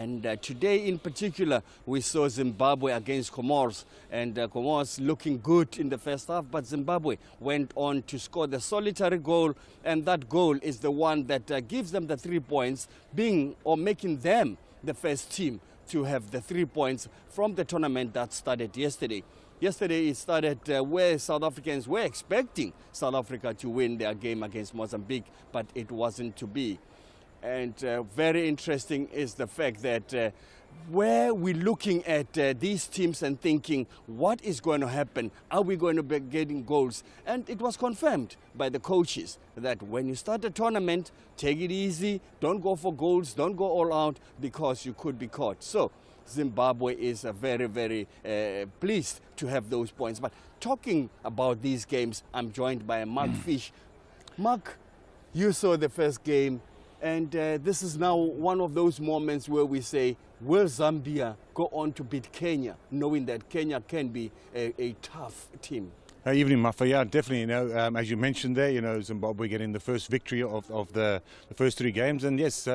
And today in particular, we saw Zimbabwe against Comoros, and Comoros looking good in the first half, but Zimbabwe went on to score the solitary goal, and that goal is the one that gives them the 3 points, being or making them the first team to have the 3 points from the tournament that started yesterday. Yesterday it started where South Africans were expecting South Africa to win their game against Mozambique, but it wasn't to be. And very interesting is the fact that where we're looking at these teams and thinking, what is going to happen? Are we going to be getting goals? And it was confirmed by the coaches that when you start a tournament, take it easy, don't go for goals, don't go all out, because you could be caught. So Zimbabwe is very, very pleased to have those points. But talking about these games, I'm joined by Mark Fish. Mark, you saw the first game, and this is now one of those moments where we say, will Zambia go on to beat Kenya, knowing that Kenya can be a tough team? Evening, Mafa. Yeah, definitely. As you mentioned there, Zimbabwe getting the first victory of the first 3 games. And yes,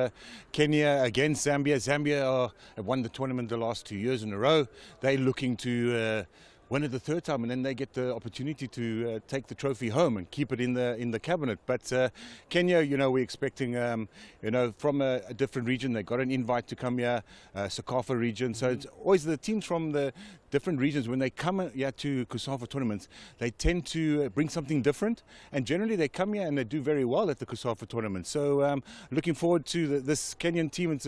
Kenya against Zambia. Zambia have won the tournament the last 2 years in a row. They're looking to win it the 3rd time, and then they get the opportunity to take the trophy home and keep it in the cabinet. But Kenya, we're expecting, from a different region. They got an invite to come here, COSAFA region. So it's always the teams from the different regions, when they come here to COSAFA tournaments, they tend to bring something different, and generally they come here and they do very well at the COSAFA tournament. So looking forward to this Kenyan team. It's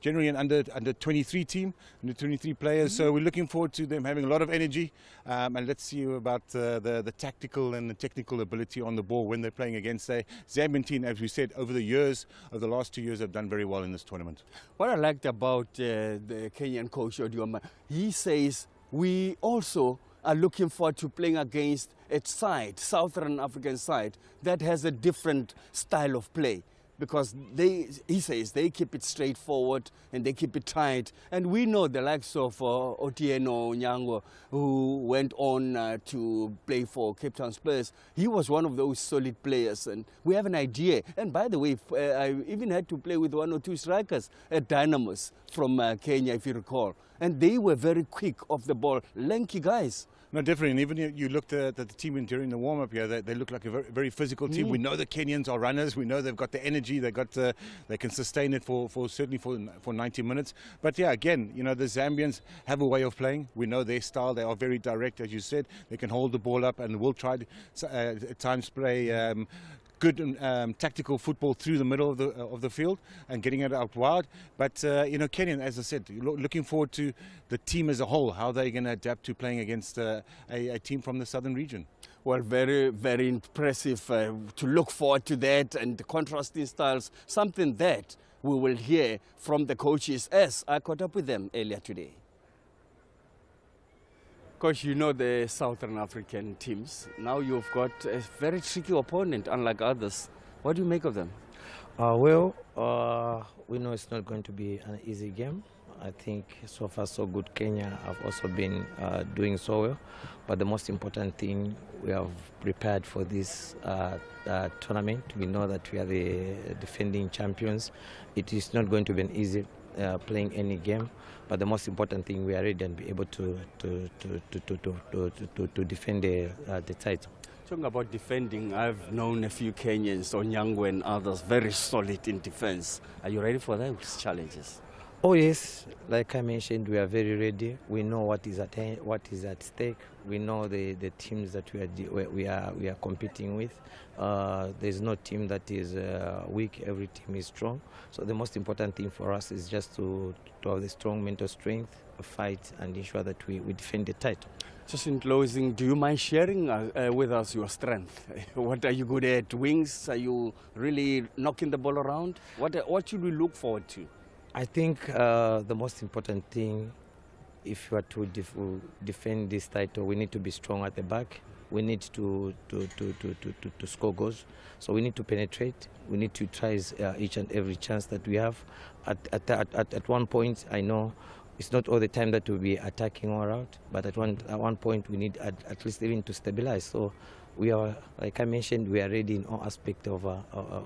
generally an under 23 team, under 23 players. So we're looking forward to them having a lot of energy, and let's see about the tactical and the technical ability on the ball when they're playing against a Zambian team. As we said, over the last 2 years, have done very well in this tournament. What I liked about the Kenyan coach, Odioma, he says, we also are looking forward to playing against a side, Southern African side, that has a different style of play. Because he says they keep it straightforward and they keep it tight. And we know the likes of Otieno Nyango, who went on to play for Cape Town Spurs. He was one of those solid players, and we have an idea. And by the way, I even had to play with 1 or 2 strikers at Dynamos from Kenya, if you recall. And they were very quick off the ball, lanky guys. No, definitely. And even you looked at the team during the warm-up here, they look like a very, very physical team. We know the Kenyans are runners. We know they've got the energy. They can sustain it for certainly for 90 minutes. But yeah, again, the Zambians have a way of playing. We know their style. They are very direct, as you said. They can hold the ball up and will try to at times play good tactical football through the middle of the field and getting it out wide. But Kenyan, as I said, looking forward to the team as a whole, how they're going to adapt to playing against a team from the southern region. Well, very, very impressive to look forward to that, and the contrasting styles, something that we will hear from the coaches as I caught up with them earlier today. Coach, you know the Southern African teams. Now you've got a very tricky opponent, unlike others. What do you make of them? We know it's not going to be an easy game. I think so far so good. Kenya have also been doing so well. But the most important thing, we have prepared for this tournament. We know that we are the defending champions. It is not going to be an easy playing any game, but the most important thing, we are ready and be able to defend the title. Talking about defending, I've known a few Kenyans, Onyango and others, very solid in defense. Are you ready for those challenges? Oh yes, like I mentioned, we are very ready. We know what is at stake. We know the teams that we are competing with. There's no team that is weak. Every team is strong. So the most important thing for us is just to have the strong mental strength, fight, and ensure that we defend the title. Just in closing, do you mind sharing with us your strength? What are you good at? Wings? Are you really knocking the ball around? What should we look forward to? I think the most important thing, if you are to defend this title, we need to be strong at the back. We need to score goals. So we need to penetrate. We need to try each and every chance that we have. At one point, I know it's not all the time that we'll be attacking all out, but at one point we need at least even to stabilize. So we are, like I mentioned, we are ready in all aspects of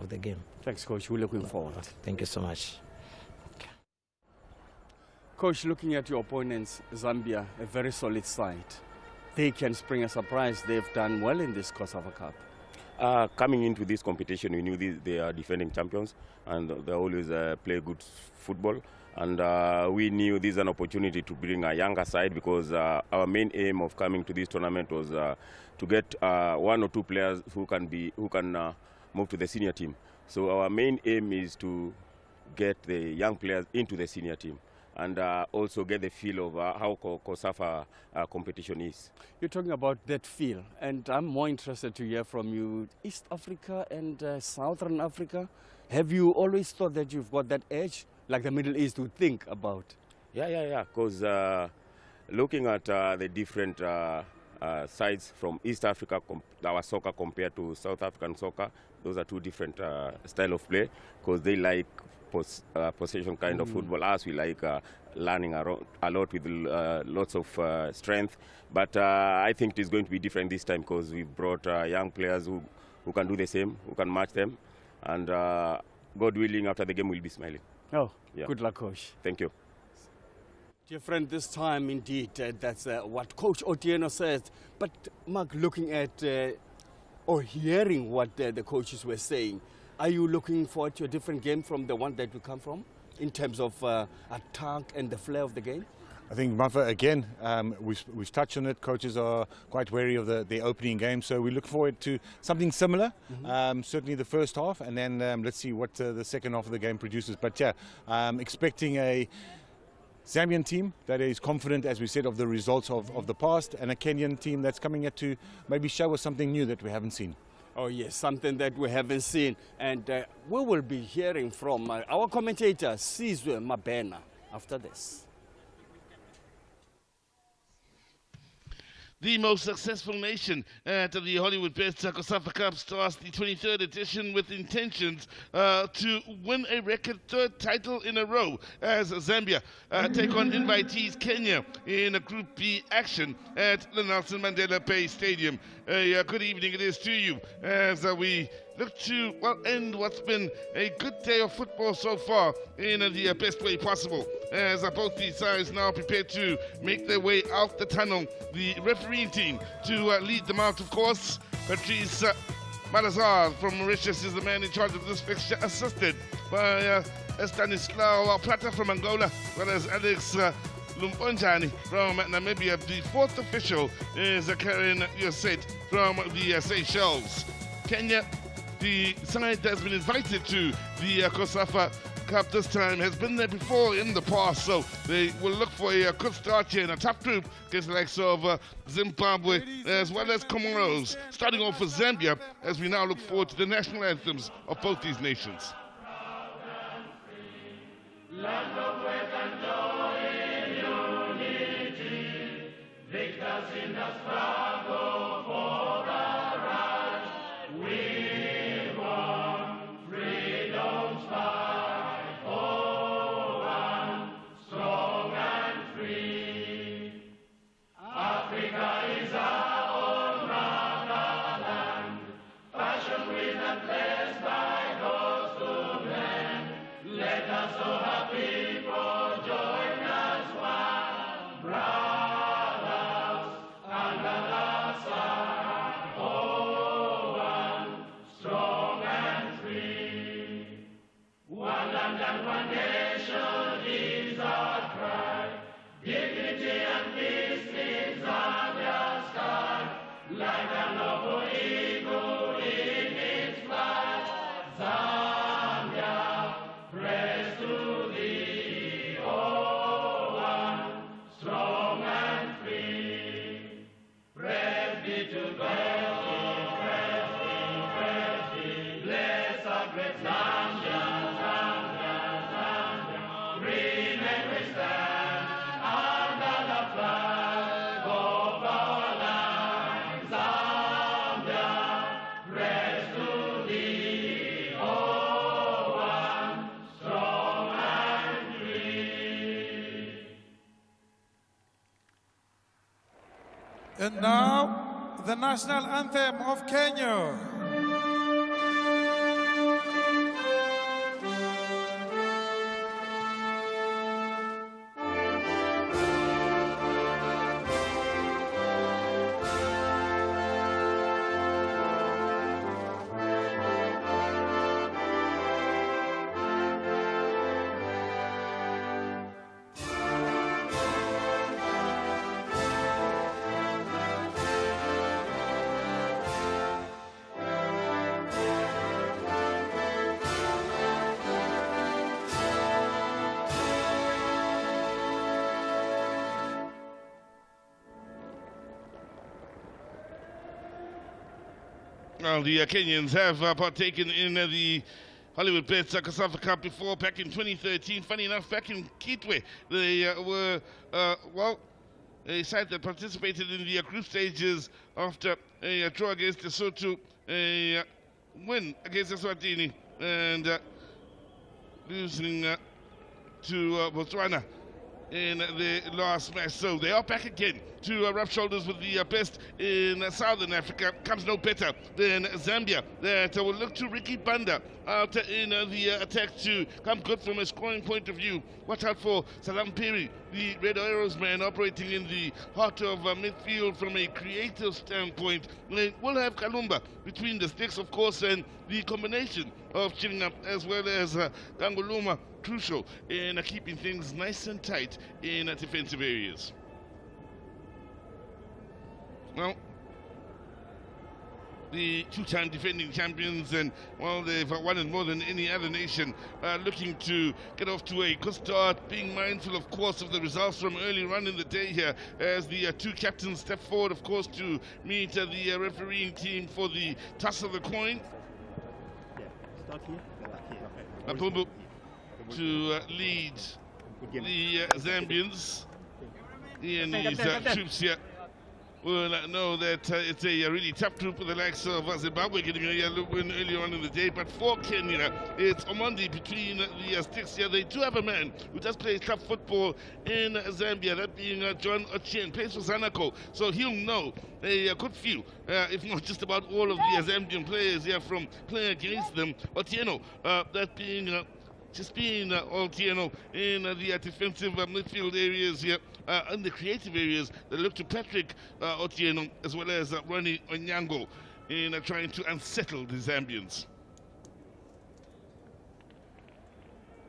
the game. Thanks, Coach. We're looking forward. Thank you so much. Coach, looking at your opponents, Zambia, a very solid side. They can spring a surprise. They've done well in this COSAFA Cup. Coming into this competition, we knew they are defending champions, and they always play good football. And we knew this is an opportunity to bring a younger side, because our main aim of coming to this tournament was to get 1 or 2 players who can move to the senior team. So our main aim is to get the young players into the senior team, and also get the feel of how COSAFA competition is. You're talking about that feel, and I'm more interested to hear from you. East Africa and Southern Africa, have you always thought that you've got that edge, like the Middle East would think about? Yeah, because looking at the different sides from East Africa, our soccer compared to South African soccer, those are 2 different style of play, because they like possession kind of football. Us, we like learning a lot with lots of strength. But I think it is going to be different this time, because we've brought young players who can do the same, who can match them. And God willing, after the game, we'll be smiling. Oh, yeah. Good luck, Coach. Thank you. Different this time, indeed. That's what Coach Otieno says. But Mark, looking at or hearing what the coaches were saying, are you looking forward to a different game from the one that we come from in terms of attack and the flair of the game? I think, Mafa, again, we've touched on it. Coaches are quite wary of the opening game, so we look forward to something similar. Certainly the first half, and then let's see what the second half of the game produces. But yeah, expecting a Zambian team that is confident, as we said, of the results of the past, and a Kenyan team that's coming at to maybe show us something new that we haven't seen. Oh yes, something that we haven't seen. And we will be hearing from our commentator, Sizwe Mabena, after this. The most successful nation at the Hollywood Best COSAFA Cup starts the 23rd edition with intentions to win a record 3rd title in a row, as Zambia take on invitees Kenya in a Group B action at the Nelson Mandela Bay Stadium. Good evening it is to you as we look to end what's been a good day of football so far in the best way possible, as both these sides now prepare to make their way out the tunnel. The refereeing team to lead them out, of course, Patrice Malazar from Mauritius is the man in charge of this fixture, assisted by Stanislao Plata from Angola, as well as Alex Lumponjani from Namibia. The 4th official is Karen Yoset from the Seychelles. Kenya, the side that's been invited to the COSAFA Cup this time, has been there before in the past, so they will look for a good start here in a tough group against the likes of Zimbabwe as well as Comoros. Starting off with Zambia, as we now look forward to the national anthems of both these nations. Land of work and joy in unity, victors in the struggle for the right. We want freedom's fight for one, strong and free. Africa is our own motherland, fashioned with and blessed by God's good hand. Let us all have people join us one, brothers under the sun, oh one, strong and free. One land and one nation is our cry, dignity and peace in Zambia's sky, like a noble eagle in its flight. Zambia, praise to thee, oh one, strong and free. Praise be to God, praise be, bless our great Zambia, Zambia, Zambia. Green and we stand under the flag of our land. Zambia, praise to thee, oh one, strong and free. And now, the national anthem of Kenya. Well, the Kenyans have partaken in the Hollywood Bets COSAFA Cup before, back in 2013. Funny enough, back in Kitwe, they were, a side that participated in the group stages after a draw against Lesotho, a win against Eswatini, and losing to Botswana in the last match. So they are back again to rub shoulders with the best in Southern Africa. Comes no better than Zambia, that will look to Ricky Banda out in the attack to come good from a scoring point of view. Watch out for Salam Piri, the Red Arrows man, operating in the heart of midfield from a creative standpoint. We'll have Kalumba between the sticks, of course, and the combination of Chinga as well as Danguluma, crucial in keeping things nice and tight in defensive areas. Well, the two-time defending champions, and well, they've won it more than any other nation, looking to get off to a good start, being mindful, of course, of the results from early on in the day here, as the two captains step forward, of course, to meet the refereeing team for the toss of the coin. Apumbu to lead the Zambians. And these troops here will know that it's a really tough group with the likes of Zimbabwe getting a yellow win earlier on in the day. But for Kenya, it's Omondi between the sticks here. They do have a man who does play club football in Zambia, that being John Ochieng, plays for Zanaco. So he'll know a good few, if not just about all of the Zambian players here from playing against them. Otieno, that being just being Otieno in the defensive midfield areas here, in the creative areas, they look to Patrick Otieno as well as Ronnie Onyango in trying to unsettle the Zambians.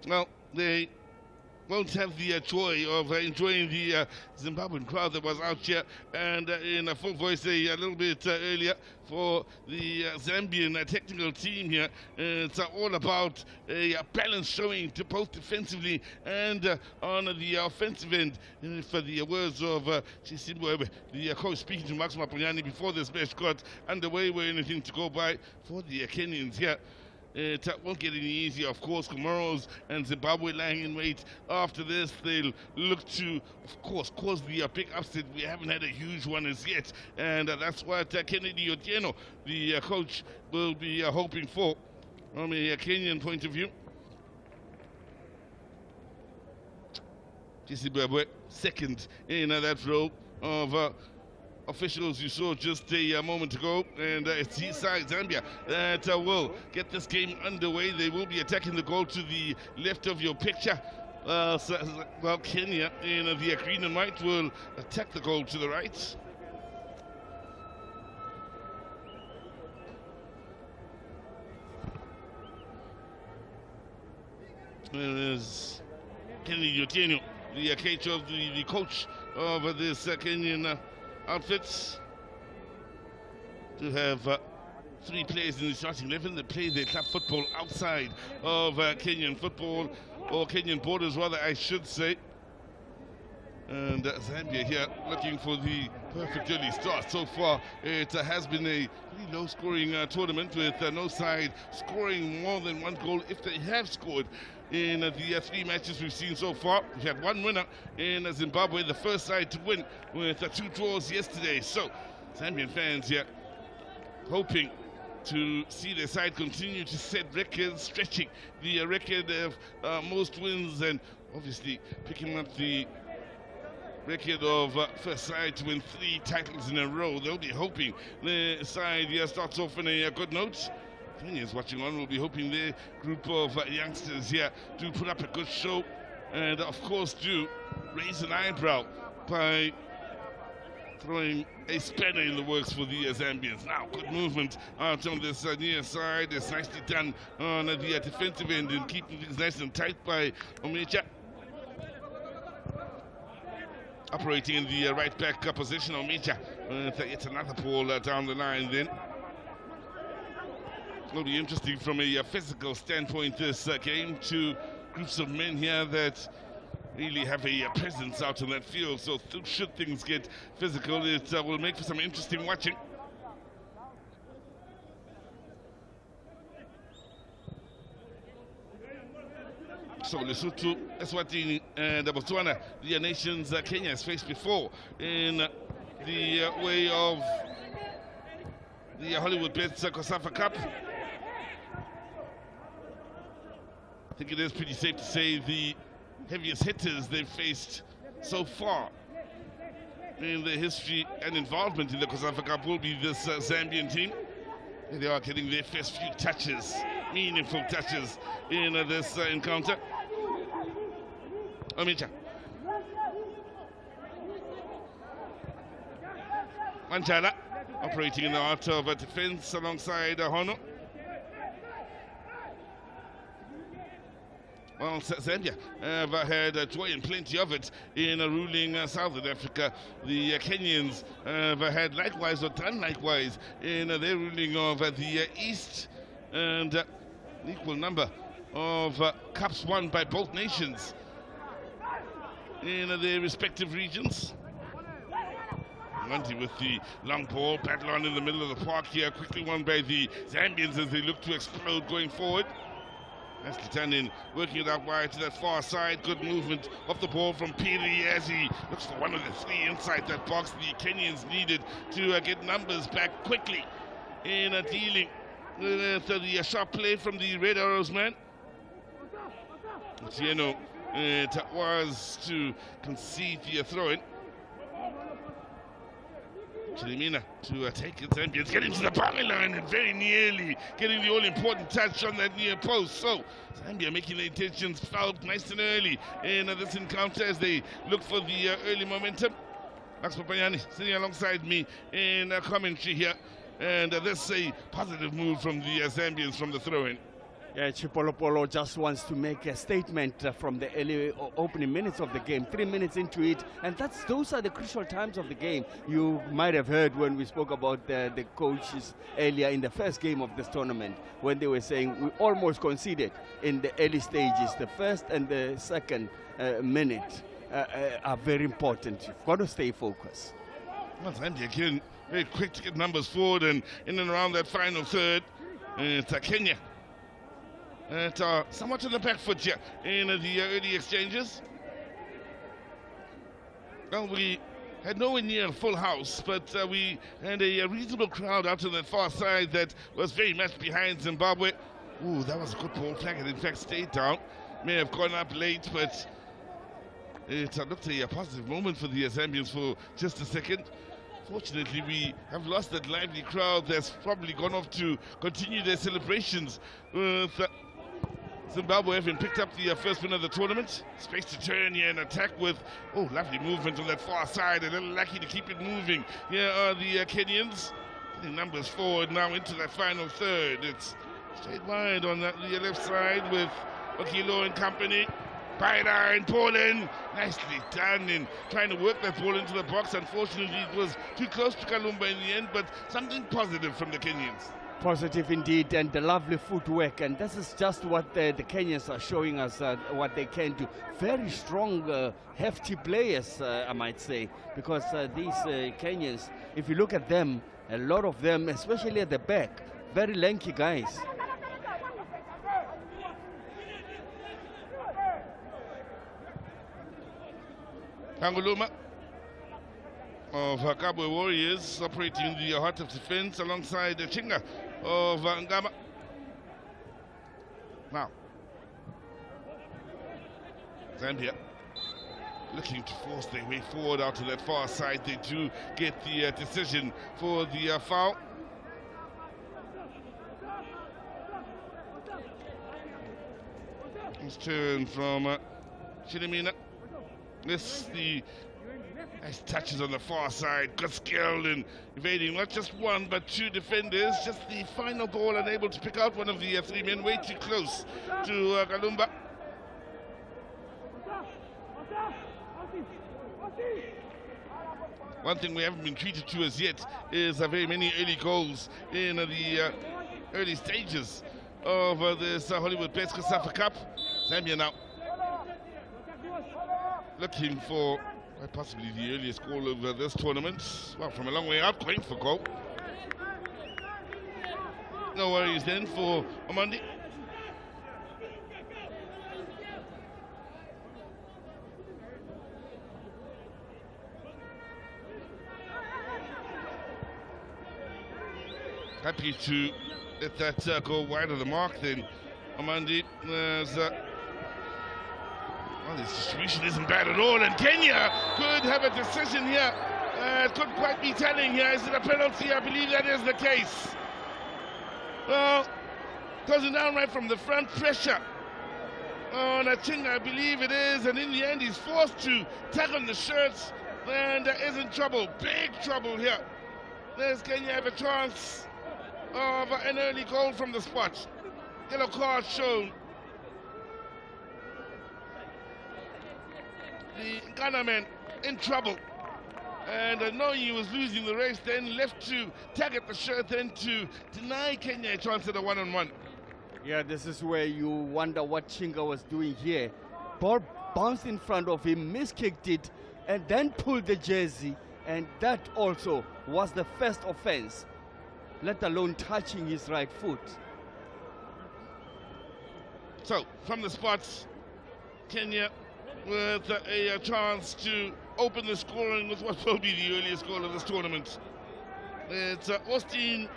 Well, they won't have the joy of enjoying the Zimbabwean crowd that was out here, and in a full voice a little bit earlier for the Zambian technical team here. It's all about a balance showing to both defensively and on the offensive end. For the words of Chisimwebe, the coach speaking to Max Mapunyani before this match got underway, were anything to go by for the Kenyans here. It won't get any easier, of course. Comoros and Zimbabwe lying in wait. After this, they'll look to, of course, cause the big upset. We haven't had a huge one as yet, and that's what Kennedy Otieno, the coach, will be hoping for from a Kenyan point of view. Zimbabwe second in that row of officials you saw just a moment ago, and it's his side, Zambia, that will get this game underway. They will be attacking the goal to the left of your picture. Well, Kenya in the green and white will attack the goal to the right. There's Kennedy Otieno, the coach of this Kenyan outfits, to have three players in the starting 11 that play their club football outside of Kenyan football, or Kenyan borders rather, I should say. And Zambia here looking for the perfect early start. So far it has been a pretty low scoring tournament, with no side scoring more than one goal if they have scored in the three matches we've seen so far. We had one winner in Zimbabwe, the first side to win, with two draws yesterday. So Zambian fans here hoping to see their side continue to set records, stretching the record of most wins, and obviously picking up the record of first side to win 3 titles in a row. They'll be hoping the side here starts off on a good note. Kenyans watching on will be hoping their group of youngsters here to put up a good show, and of course do raise an eyebrow by throwing a spanner in the works for the Zambians. Now, good movement out on this near side. It's nicely done on the defensive end and keeping things nice and tight by Omecha. Operating in the right back position, Omecha. It's another ball down the line then. It'll be interesting from a physical standpoint, this game. Two groups of men here that really have a presence out on that field. So should things get physical, it will make for some interesting watching. So Lesotho, Eswatini, and Botswana, the nations Kenya has faced before in the way of the Hollywood-based COSAFA Cup. I think it is pretty safe to say the heaviest hitters they've faced so far in their history and involvement in the COSAFA Cup will be this Zambian team. They are getting their first few touches, meaningful touches in this encounter. Omicha. Manjala operating in the heart of defense alongside Hono. Well, Zambia have had joy and plenty of it in ruling Southern Africa. The Kenyans have had likewise or done likewise in their ruling of the East, and an equal number of cups won by both nations in their respective regions. Monty with the long ball, battle on in the middle of the park here, quickly won by the Zambians as they look to explode going forward. Nicely turned in, working it out wide to that far side. Good movement of the ball from Piri as he looks for one of the three inside that box the Kenyans needed to get numbers back quickly in dealing with the sharp play from the Red Arrows man. Tieno, it was to concede the throw-in. Chilimina to take it, Zambians getting to the boundary line and very nearly getting the all-important touch on that near post. So Zambia making the intentions felt nice and early in this encounter as they look for the early momentum. Max Papayani sitting alongside me in commentary here, and this is a positive move from the Zambians from the throw-in. Yeah, Chipolopolo just wants to make a statement from the early opening minutes of the game, 3 minutes into it, and those are the crucial times of the game. You might have heard when we spoke about the coaches earlier in the first game of this tournament, when they were saying we almost conceded in the early stages. The first and the second minute are very important. You've got to stay focused. Well, Zambia again, very quick to get numbers forward and in and around that final third. It's Kenya. Somewhat on the back foot here in the early exchanges. Well, we had nowhere near a full house, but we had a reasonable crowd out on that far side that was very much behind Zimbabwe. Ooh, that was a good ball flag. It in fact stayed down. May have gone up late, but it looked a positive moment for the Zambians for just a second. Fortunately, we have lost that lively crowd that's probably gone off to continue their celebrations with Zimbabwe having picked up the first win of the tournament. Space to turn here and attack with, oh, lovely movement on that far side. A little lucky to keep it moving. Here are the Kenyans. Getting numbers forward now into that final third. It's straight wide on the left side with Okilo and company. Baida and Poland, nicely done in trying to work that ball into the box. Unfortunately, it was too close to Kalumba in the end, but something positive from the Kenyans. Positive indeed, and the lovely footwork, and this is just what the Kenyans are showing us what they can do. Very strong, hefty players, I might say, because these Kenyans, if you look at them, a lot of them, especially at the back, very lanky guys. Kanguluma of Kabwe Warriors operating in the heart of defense alongside Chinga of Ngama. Now, Zambia looking to force their way forward out to that far side. They do get the decision for the foul. It's turned from Chilimina. This the nice touches on the far side. Good skill in evading not just one but two defenders. Just the final ball unable to pick out one of the three men. Way too close to Kalumba. One thing we haven't been treated to as yet is very many early goals in the early stages of this Hollywood-based COSAFA Cup. Zambia now looking for quite possibly the earliest goal of this tournament. Well, from a long way out, going for goal. No worries then for Amandi. happy to let that go wide of the mark then. Amandi, well, this distribution isn't bad at all, and Kenya could have a decision here. It couldn't quite be telling here. Is it a penalty? I believe that is the case. Well, closing down right from the front, pressure on Achinga, I believe it is, and in the end he's forced to tag on the shirts, and there is in trouble, big trouble here. Does Kenya have a chance of an early goal from the spot? Yellow card shown. The Ghana man in trouble, and knowing he was losing the race, then left to tag at the shirt, then to deny Kenya a chance at a one-on-one. Yeah, this is where you wonder what Chinga was doing here. Ball bounced in front of him, miskicked it, and then pulled the jersey, and that also was the first offense, let alone touching his right foot. So, from the spots, Kenya with a chance to open the scoring with what will be the earliest goal of this tournament. It's Austin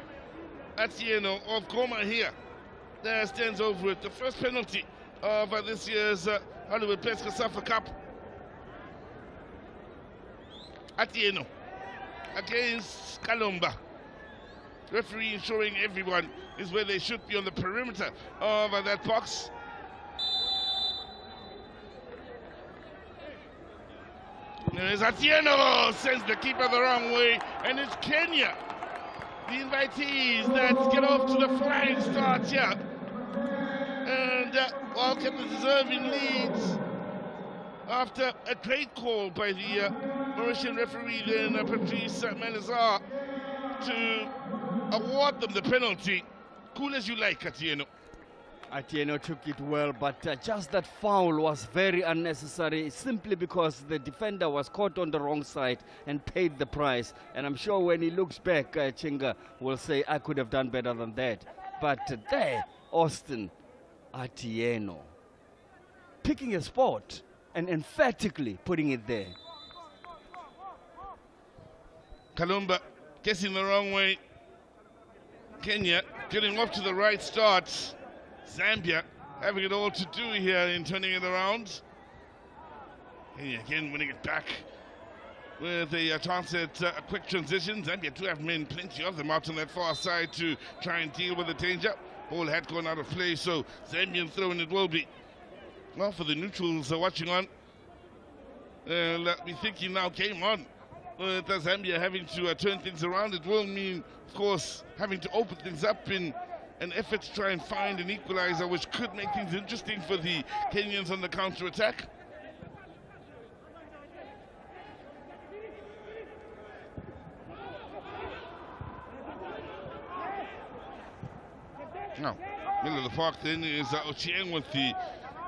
Atieno of Goma here. There stands over it. The first penalty of this year's Hollywood Place COSAFA Cup. Atieno against Kalumba. Referee ensuring everyone is where they should be on the perimeter of that box. There's Atieno, sends the keeper the wrong way, and it's Kenya, the invitees, that get off to the flying start here. And well, kept the deserving leads after a great call by the Mauritian referee then, Patrice Manazar, to award them the penalty. Cool as you like, Atieno. Atieno took it well, but just that foul was very unnecessary, simply because the defender was caught on the wrong side and paid the price. And I'm sure when he looks back, Chinga will say, I could have done better than that. But there, Austin Atieno picking a spot and emphatically putting it there. Kalumba guessing the wrong way. Kenya getting off to the right start. Zambia having it all to do here in turning it around. Kenya again winning it back with a chance at a quick transition. Zambia do have men, plenty of them out on that far side to try and deal with the danger. Ball had gone out of play, so Zambian throwing it will be. Well, for the neutrals watching on, let me thinking now, game on. With Zambia having to turn things around, it will mean, of course, having to open things up in an effort to try and find an equalizer, which could make things interesting for the Kenyans on the counter-attack. Now, middle of the park then is Ochieng with the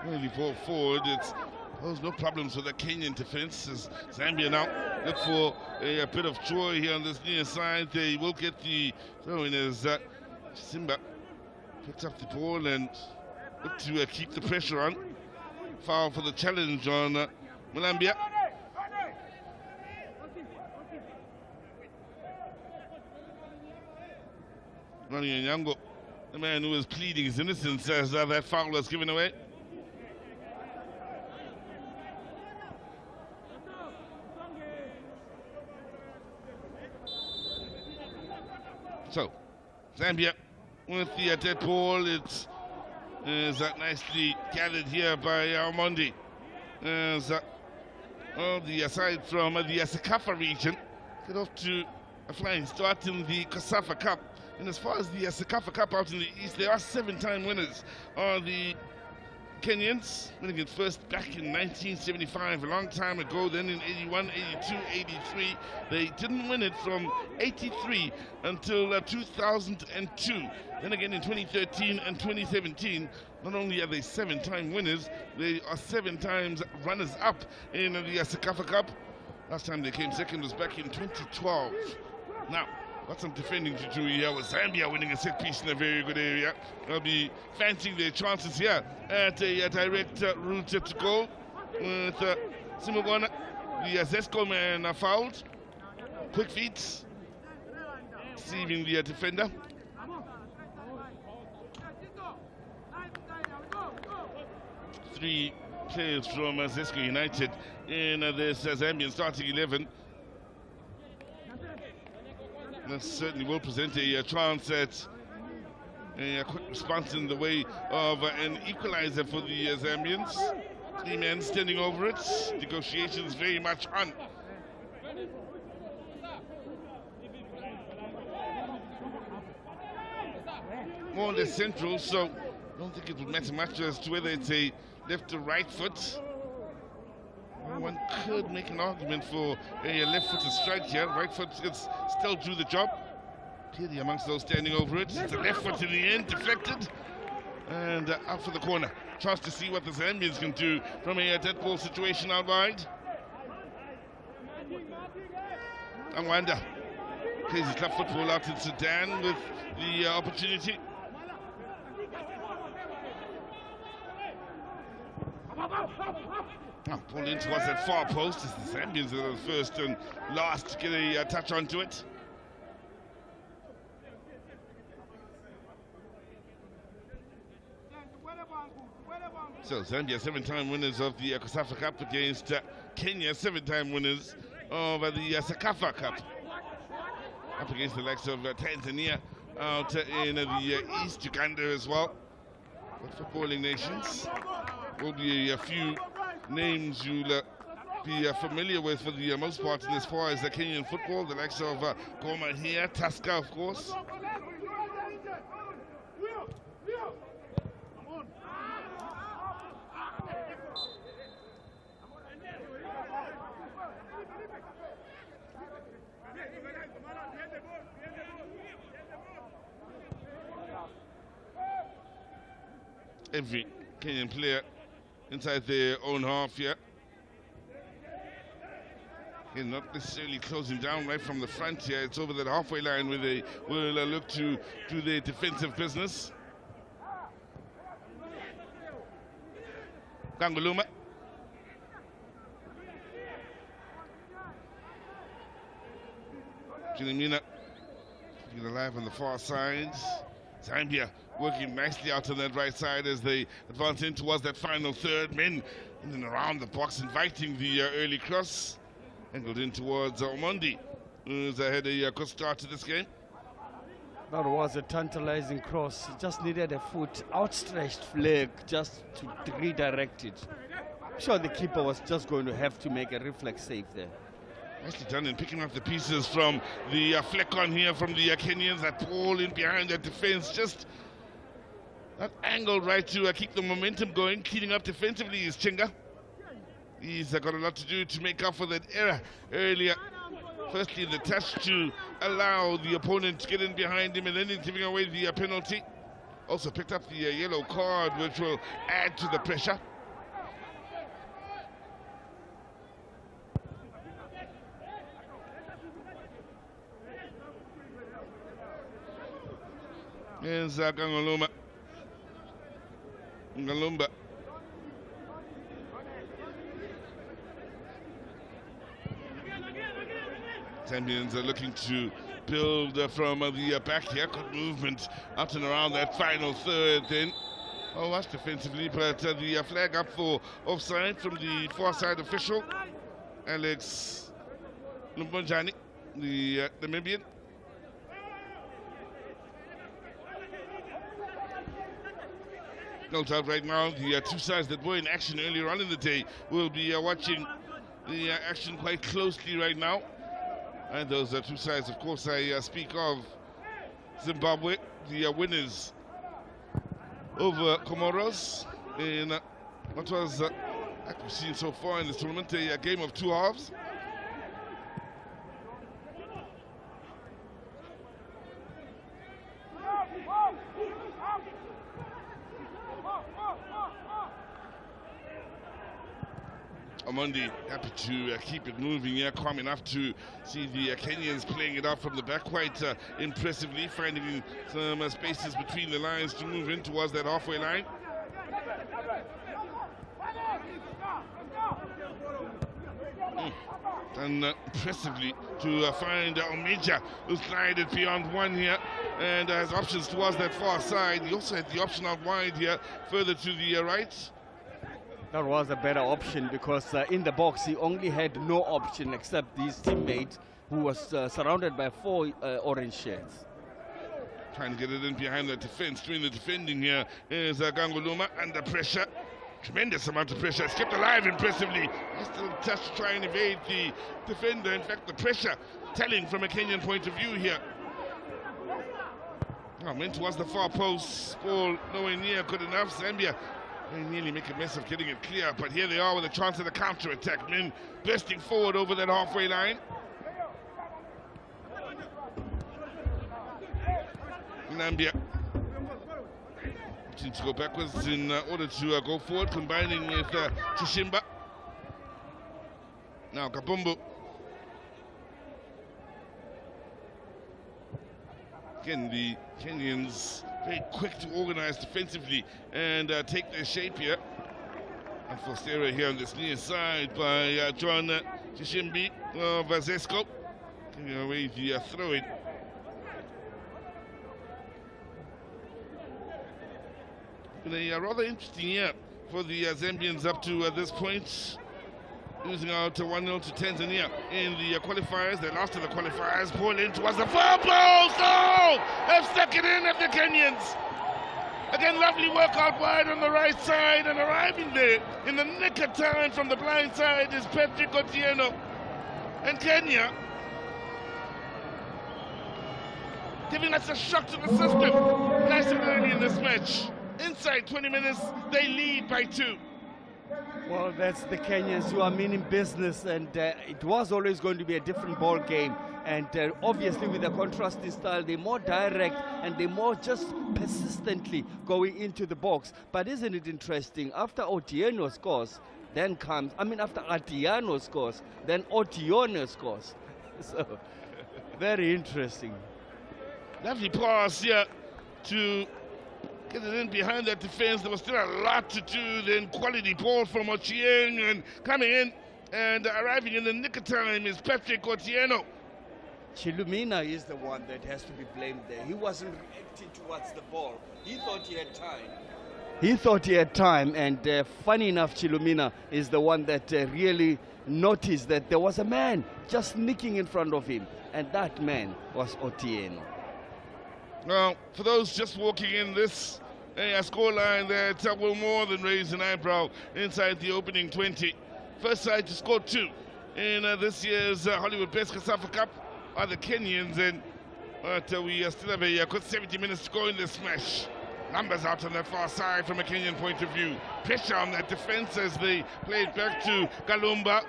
early ball forward. It's pose no problems with the Kenyan defense as Zambia now look for a bit of joy here on this near side. They will get the throw in as Simba picks up the ball and look to keep the pressure on. Foul for the challenge on Mulambia. Ronnie Nyango, the man who is pleading his innocence as that foul was given away. So, Zambia with the dead ball. It's nicely gathered here by Armondi. The aside from the COSAFA region, get off to a flying start in the COSAFA Cup. And as far as the COSAFA Cup out in the East, they are 7-time winners. The Kenyans winning it first back in 1975, a long time ago, then in 81, 82, 83. They didn't win it from 83 until 2002. Then again in 2013 and 2017, not only are they 7-time winners, they are 7 times runners-up in the COSAFA Cup. Last time they came second was back in 2012. Now, got some defending to do here with Zambia winning a set piece in a very good area. They'll be fancying their chances here at a direct route to goal with Simubwana. The Zesco man fouled. Quick feet, deceiving the defender. 3 players from Zesco United in this Zambian starting 11. That certainly will present a chance at a quick response in the way of an equalizer for the Zambians. 3 men standing over it. Negotiations very much on. More or less central, so I don't think it would matter much as to whether it's a left or right foot. One could make an argument for a left-footed strike here. Right foot gets still do the job. Clearly amongst those standing over it. It's the left foot in the end, deflected. And out for the corner. Chance to see what the Zambians can do from a dead ball situation out wide. Angwanda plays his club football out in Sudan with the opportunity. Pulled in towards that far post as the Zambians are the first and last to get a touch onto it. So Zambia 7-time winners of the COSAFA Cup against Kenya 7-time winners of the COSAFA Cup. Up against the likes of Tanzania out in the East, Uganda as well. But footballing nations will be a few names you'll be familiar with for the most part in as far as Kenyan football, the likes of Goma here, Tusker of course. Every Kenyan player inside their own half here. Again, not necessarily closing down right from the front here. It's over that halfway line where they will look to do their defensive business. Kanguluma. Jinamina keeping alive on the far side. Zambia working nicely out on that right side as they advance in towards that final third. Men in and around the box inviting the early cross. Angled in towards Omondi, who's had a good start to this game. That was a tantalizing cross. He just needed a foot, outstretched leg just to redirect it. I'm sure the keeper was just going to have to make a reflex save there. Nicely done in picking up the pieces from the fleck on here from the Kenyans. That ball in behind that defense, just that angle right to keep the momentum going. Cleaning up defensively is Chinga. He's got a lot to do to make up for that error earlier. Firstly, the touch to allow the opponent to get in behind him, and then he's giving away the penalty. Also picked up the yellow card, which will add to the pressure. Here's Ngalumba. Zambians are looking to build from the back here. Good movement up and around that final third then. Oh, watch defensively, but the flag up for offside from the far side official. Alex Lumbonjani, the Namibian. No doubt right now, the two sides that were in action earlier on in the day will be watching the action quite closely right now. And those are two sides, of course, I speak of Zimbabwe, the winners over Comoros in what was, like we've seen so far in this tournament, a game of two halves. Omondi happy to keep it moving here, calm enough to see the Kenyans playing it out from the back quite impressively, finding some spaces between the lines to move in towards that halfway line. And impressively to find Omeja, who slided beyond one here and has options towards that far side. He also had the option out wide here, further to the right. That was a better option because in the box he only had no option except his teammate who was surrounded by 4 orange shirts. Trying to get it in behind the defense, doing the defending here is Ganguluma under pressure. Tremendous amount of pressure. It's kept alive impressively. Just a little touch to try and evade the defender. In fact, the pressure telling from a Kenyan point of view here. Oh, went towards the far post. Ball nowhere near good enough. Zambia they nearly make a mess of getting it clear, but here they are with a chance at a counter-attack. Men bursting forward over that halfway line. Zambia seems to go backwards in order to go forward, combining with Chishimba. Now Kabumbu. Again, the Kenyans very quick to organize defensively and take their shape here. And forced error here on this near side by John Chishimbi of Zesco. Giving away the throw-in. A rather interesting year for the Zambians up to this point, losing out 1-0 to Tanzania in the qualifiers. They lost to the qualifiers. Ball in towards the far post. Oh! They've stuck it in at the Kenyans. Again, lovely work out wide on the right side, and arriving there in the nick of time from the blind side is Patrick Otieno. And Kenya giving us a shock to the system nice and early in this match. Inside 20 minutes, they lead by 2. Well, that's the Kenyans who are meaning business, and it was always going to be a different ball game. And obviously with the contrasting style, they're more direct and they're more just persistently going into the box. But isn't it interesting, after Otieno scores, then comes, after Atiano scores, then Otieno scores. So, very interesting. Lovely pass here to get it in behind that defense. There was still a lot to do. Then quality ball from Ochieng, and coming in and arriving in the nick of time is Patrick Otieno. Chilumina is the one that has to be blamed there. He wasn't reacting towards the ball. He thought he had time. And funny enough, Chilumina is the one that really noticed that there was a man just sneaking in front of him, and that man was Otieno. Well, for those just walking in, this scoreline that will more than raise an eyebrow inside the opening 20. First side to score 2 in this year's Hollywood Best COSAFA Cup are the Kenyans, and we still have a good 70 minutes to go in this smash. Numbers out on that far side from a Kenyan point of view. Pressure on that defense as they play it back to Kalumba.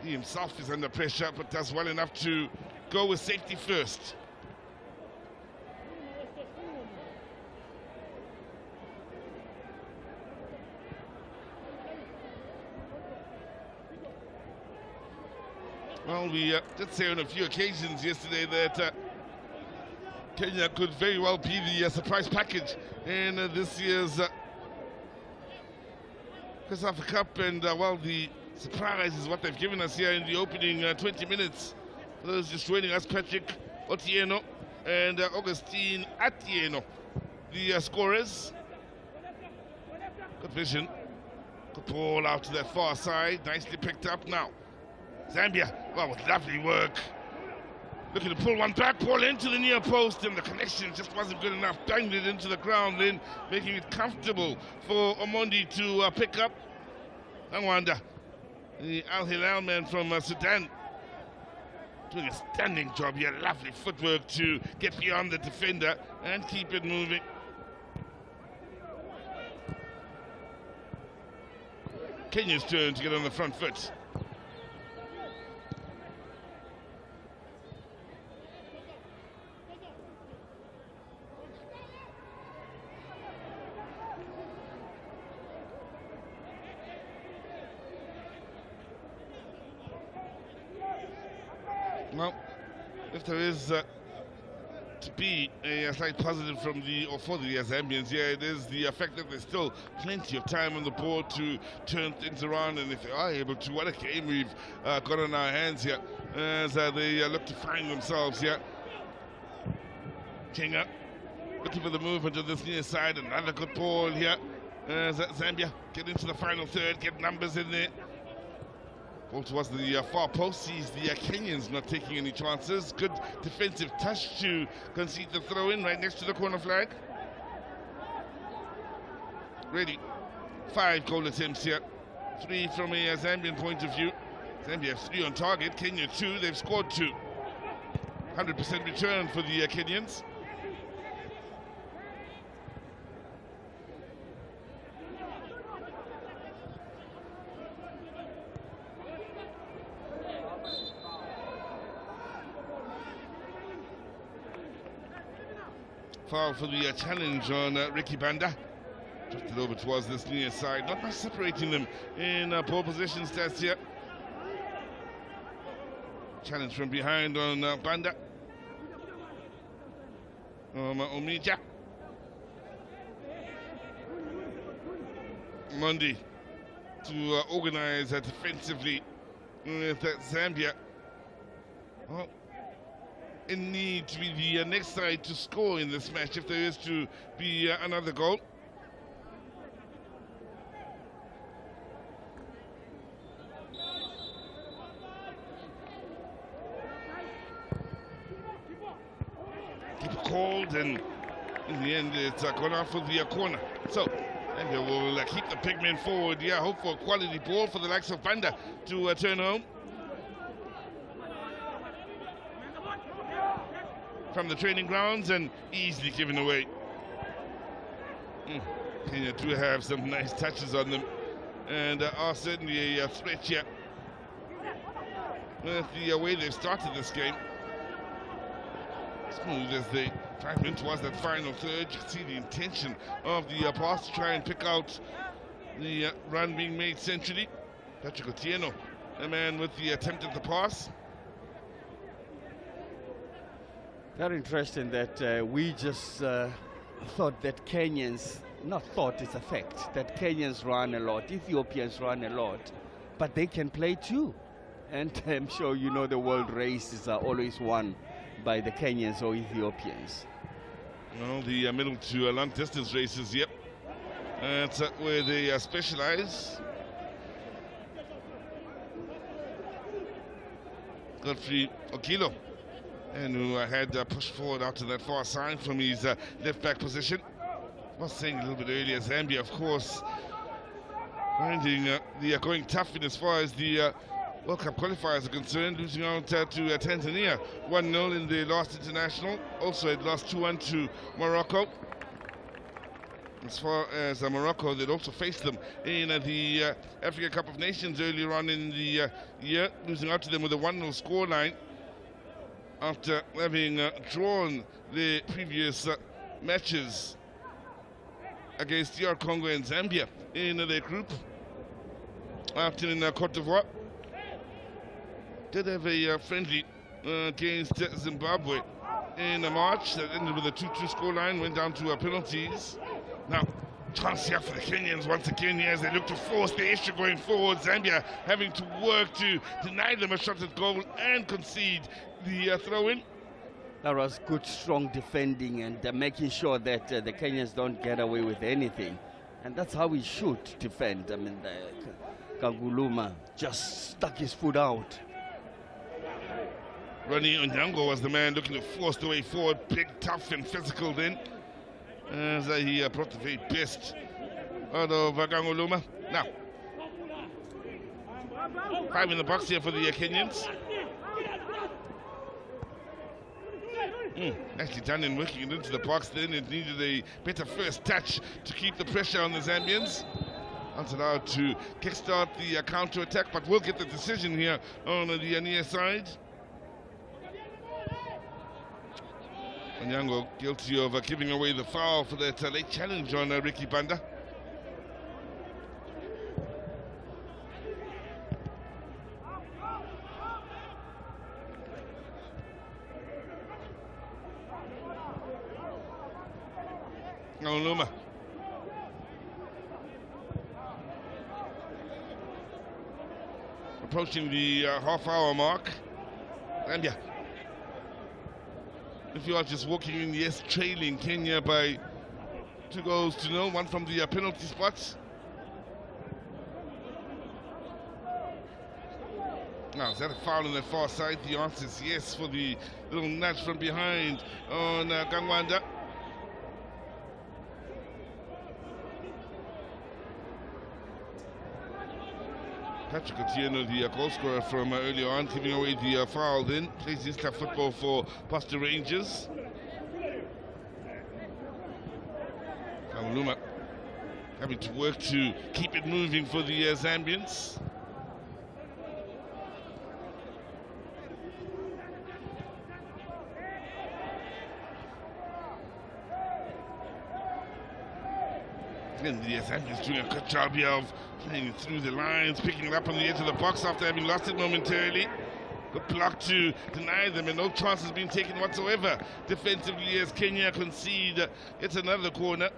He himself is under pressure, but does well enough to go with safety first. Well, we did say on a few occasions yesterday that Kenya could very well be the surprise package in this year's COSAFA Cup, and well, the surprise is what they've given us here in the opening 20 minutes. For those just joining us, Patrick Otieno and Augustine Atieno, the scorers. Good vision. Good ball out to their far side, nicely picked up now. Zambia, well, with lovely work. Looking to pull one back, ball into the near post, and the connection just wasn't good enough. Banged it into the ground, then making it comfortable for Omondi to pick up. Angwanda, the Al Hilal man from Sudan, doing a standing job here. Lovely footwork to get beyond the defender and keep it moving. Kenya's turn to get on the front foot. Well, if there is to be a slight positive from for the Zambians here, it is the fact that there's still plenty of time on the board to turn things around, and if they are able to, what a game we've got on our hands here as they look to find themselves here. Kinga looking for the movement on this near side, another good ball here. as Zambia get into the final third, get numbers in there. Ball towards the far post, sees the Kenyans not taking any chances. Good defensive touch to concede the throw-in right next to the corner flag. Ready. 5 goal attempts here. 3 from a Zambian point of view. Zambia have 3 on target, Kenya 2, they've scored 2. 100% return for the Kenyans. Foul for the challenge on Ricky Banda. Drifted over towards this near side. Not much separating them in pole position stats here. Challenge from behind on Banda. Omija. Mundi to organize defensively with Zambia. Well, it needs to be the next side to score in this match if there is to be another goal. Keep called, and in the end it's gone out for the corner. So Zambia will keep the pigmen forward. Yeah, hope for a quality ball for the likes of Banda to turn home. From the training grounds and easily given away. Kenya do have some nice touches on them and are certainly a threat here with the way they've started this game. Smooth as they drive in towards that final third. You can see the intention of the pass to try and pick out the run being made centrally. Patrick Otieno, the man with the attempt at the pass. Very interesting that we just thought that Kenyans, not thought, it's a fact, that Kenyans run a lot, Ethiopians run a lot, but they can play too. And I'm sure you know the world races are always won by the Kenyans or Ethiopians. Well, the middle to long distance races, yep. That's where they specialize. Godfrey Okilo, and who had pushed forward out to that far side from his left back position. I was saying a little bit earlier, Zambia, of course, finding the going tough in as far as the World Cup qualifiers are concerned, losing out to Tanzania 1-0 in the last international. Also, it lost 2-1 to Morocco. As far as Morocco, they'd also faced them in the Africa Cup of Nations earlier on in the year, losing out to them with a 1-0 scoreline after having drawn the previous matches against DR Congo and Zambia in their group. After in Cote d'Ivoire, did have a friendly against Zimbabwe in March that ended with a 2-2 scoreline, went down to penalties. Now, chance here for the Kenyans once again here as they look to force the issue going forward. Zambia having to work to deny them a shot at goal and concede the throw-in. That was good, strong defending and making sure that the Kenyans don't get away with anything. And that's how we should defend. I mean, Kanguluma just stuck his foot out. Ronnie Onyango was the man looking to force the way forward, big, tough and physical then, as he brought the very best out of Kanguluma. Now, 5 in the box here for the Kenyans. Nicely done in working it into the box then. It needed a better first touch to keep the pressure on the Zambians. Not allowed to kickstart the counter-attack, but we'll get the decision here on the near side. Onyango guilty of giving away the foul for that late challenge on Ricky Banda. Luma. Approaching the half-hour mark. Zambia, if you are just walking in, yes, trailing Kenya by 2 goals to 0, one from the penalty spots. Now, is that a foul on the far side? The answer is yes for the little nudge from behind on Gangwanda. Patrick Otieno, the goal scorer from earlier on, giving away the foul then. Plays his club football for Pastor Rangers. Kaluma having to work to keep it moving for the Zambians. And the Zambians doing a good job here of playing it through the lines, picking it up on the edge of the box after having lost it momentarily. Good block to deny them, and no chance has been taken whatsoever defensively as Kenya concede yet another corner.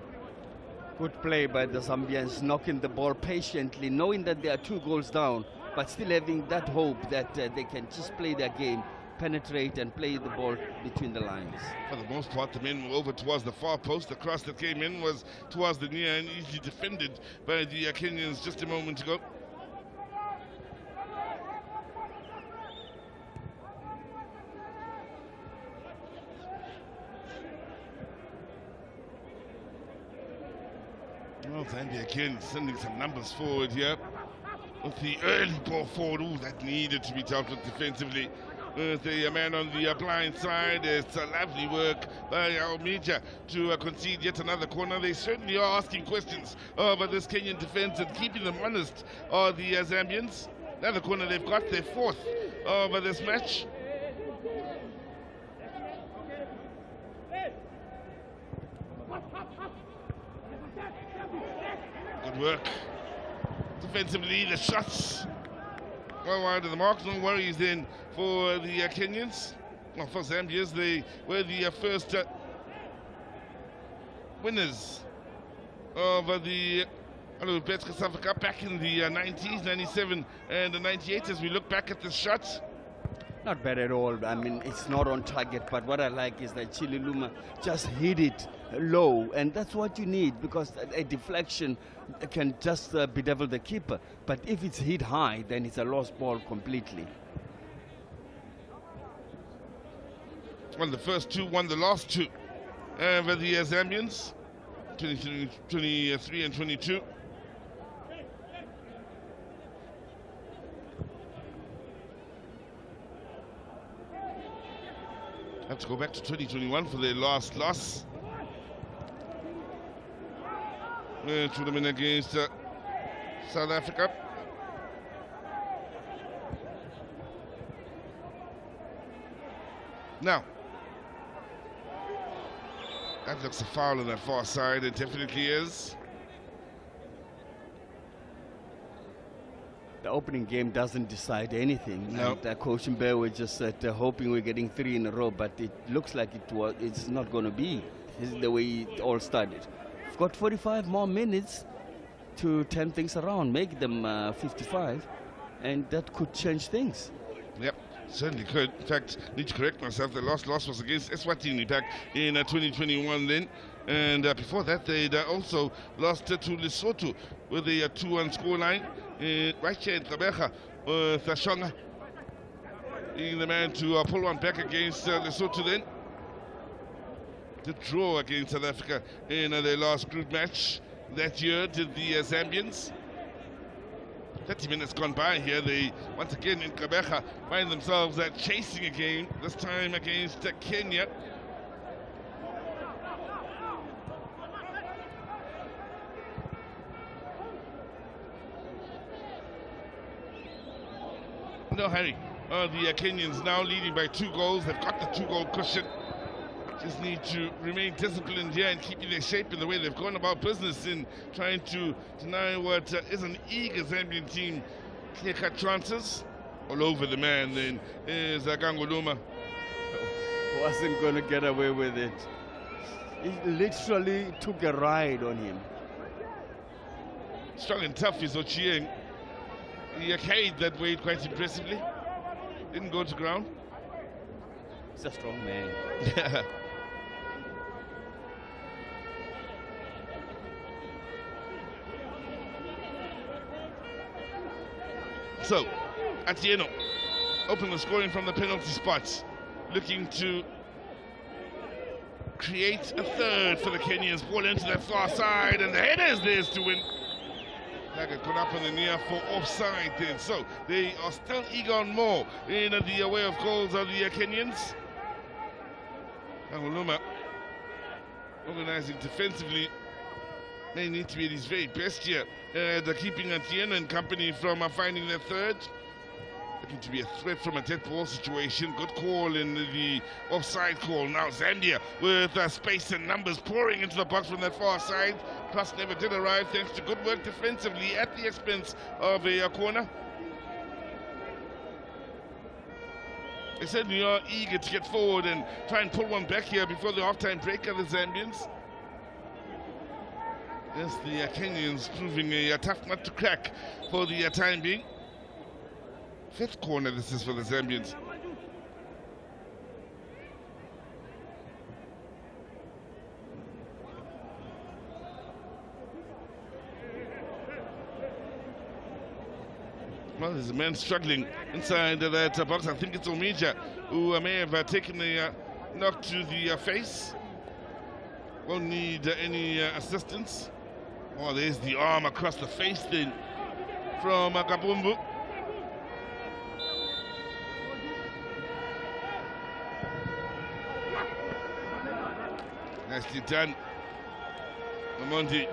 Good play by the Zambians, knocking the ball patiently, knowing that they are 2 goals down, but still having that hope that they can just play their game, penetrate and play the ball between the lines. For the most part, the men were over towards the far post. The cross that came in was towards the near and easily defended by the Kenyans just a moment ago. Well, Zambia again sending some numbers forward here with the early ball forward. Ooh, that needed to be dealt with defensively. With a man on the blind side. It's a lovely work by Almeida to concede yet another corner. They certainly are asking questions about this Kenyan defense and keeping them honest are the Zambians. Another corner they've got, their 4th of this match. Good work. Defensively, the shots well wide of the mark. No worries then for the Kenyans. Well, for Zambians, they were the first winners of the COSAFA Cup back in the 90s, 97 and 98. As we look back at the shots, not bad at all. I mean, it's not on target, but what I like is that Chililuma just hit it low, and that's what you need, because a deflection can just bedevil the keeper. But if it's hit high, then it's a lost ball completely. Won the first 2, won the last 2 for the Zambians, 23 and 22. Have to go back to 2021 for their last loss. Tournament against South Africa. Now, that looks a foul on that far side. It definitely is. The opening game doesn't decide anything. No. And Coach Mbewe was just hoping we're getting 3 in a row, but it looks like it's not going to be. This is the way it all started. We've got 45 more minutes to turn things around, make them 55, and that could change things. Yep, certainly could. In fact, need to correct myself. The last loss was against Eswatini back in 2021 then. And before that, they'd also lost to Lesotho with a 2-1 scoreline. Right here in Gqeberha, Thashonga being the man to pull one back against Lesotho then. The draw against South Africa in their last group match that year did the Zambians. 30 minutes gone by here. They once again in Gqeberha find themselves chasing a game, this time against Kenya. No hurry. The Kenyans now leading by 2 goals. They've got the 2-goal cushion. Just need to remain disciplined here and keeping their shape in the way they've gone about business in trying to deny what is an eager Zambian team clear-cut chances. All over the man then is Gangoluma. Wasn't going to get away with it. He literally took a ride on him. Strong and tough is Ochieng. He carried that weight quite impressively. Didn't go to ground. He's a strong man. So, Atieno, open the scoring from the penalty spot, looking to create a third for the Kenyans. Ball into the far side, and the header is theirs to win. That got caught up in the near for offside then. So they are still eager on more in the way of goals of the Kenyans. Angoloma organizing defensively. May need to be at his very best here. They're keeping Atieno and company from finding their third. Looking to be a threat from a dead ball situation. Good call in the offside call. Now Zambia with space and numbers pouring into the box from that far side. Cross never did arrive thanks to good work defensively at the expense of a corner. They certainly are eager to get forward and try and pull one back here before the half-time break of the Zambians. Yes, the Kenyans proving a tough nut to crack for the time being. Fifth corner this is for the Zambians. Well, there's a man struggling inside that box. I think it's Omija who may have taken a knock to the face. Won't need any assistance. Oh, there's the arm across the face then from Kabumbu. Nicely done, Mamondi.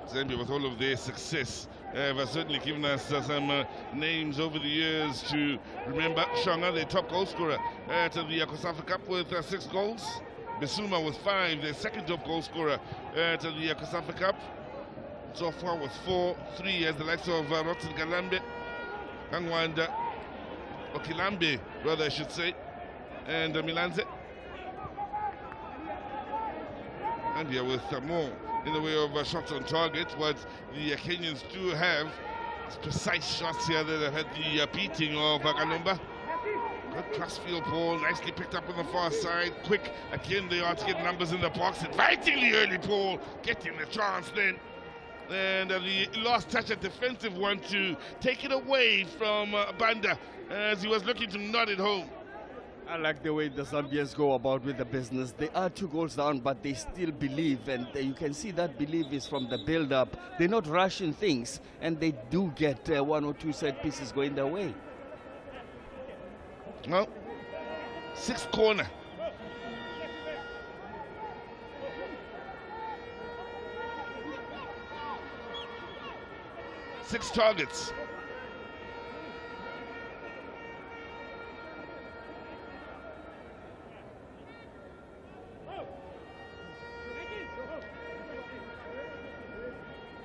Zambia, with all of their success, have certainly given us some names over the years to remember. Shonga, their top goal scorer at the COSAFA Cup with 6 goals. Bisuma with 5, their second top goal scorer at the COSAFA Cup. So far with 4, 3 as the likes of Roxen Galambe, Kangwanda, Okilambe, rather I should say, and Milanze. And here with more in the way of shots on target. What the Kenyans do have is precise shots here that have had the beating of Kalumba. Good crossfield ball, nicely picked up on the far side. Quick, again they are to get numbers in the box. Invitingly early ball, getting the chance then. And the last touch, a defensive one to take it away from Banda as he was looking to nod it home. I like the way the Zambians go about with the business. They are 2 goals down, but they still believe, and you can see that belief is from the build-up. They're not rushing things, and they do get 1 or 2 set pieces going their way. Well, 6th corner. Six targets.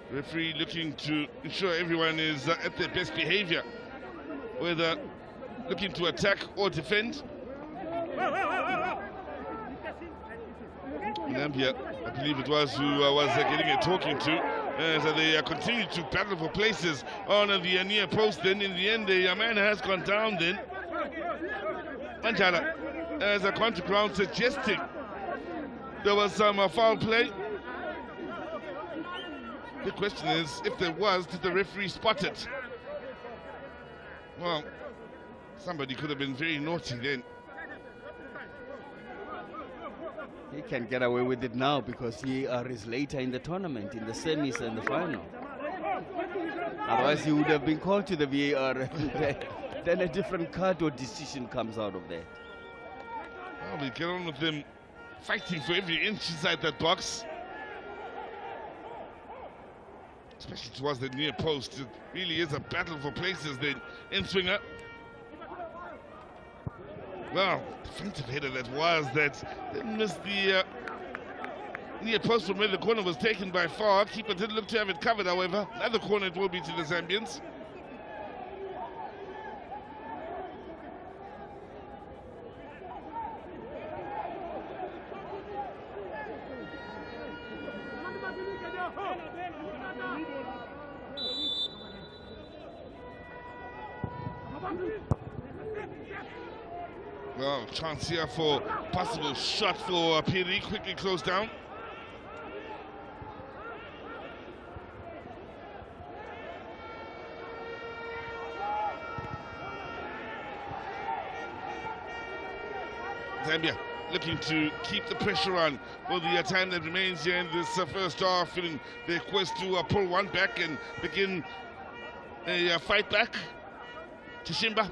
Referee looking to ensure everyone is at their best behavior, whether looking to attack or defend. Zambia, I believe it was, who was getting a talking to, as they continue to battle for places on the near post. Then in the end, the man has gone down then. Manjala, as a counter ground suggesting there was some foul play. The question is, if there was, did the referee spot it? Well, somebody could have been very naughty then. He can get away with it now because he is later in the tournament, in the semis and the final. Otherwise, he would have been called to the VAR, and then a different card or decision comes out of that. Well, we get on with them fighting for every inch inside that box. Especially towards the near post. It really is a battle for places then in swinger. Well, defensive header that was, that didn't miss the near post from where the corner was taken by far. Keeper did look to have it covered, however. Another corner it will be to the Zambians. Well, chance here for possible shot for Piri, quickly closed down. Zambia looking to keep the pressure on for the time that remains here in this first half, in their quest to pull one back and begin a fight back. Chishimba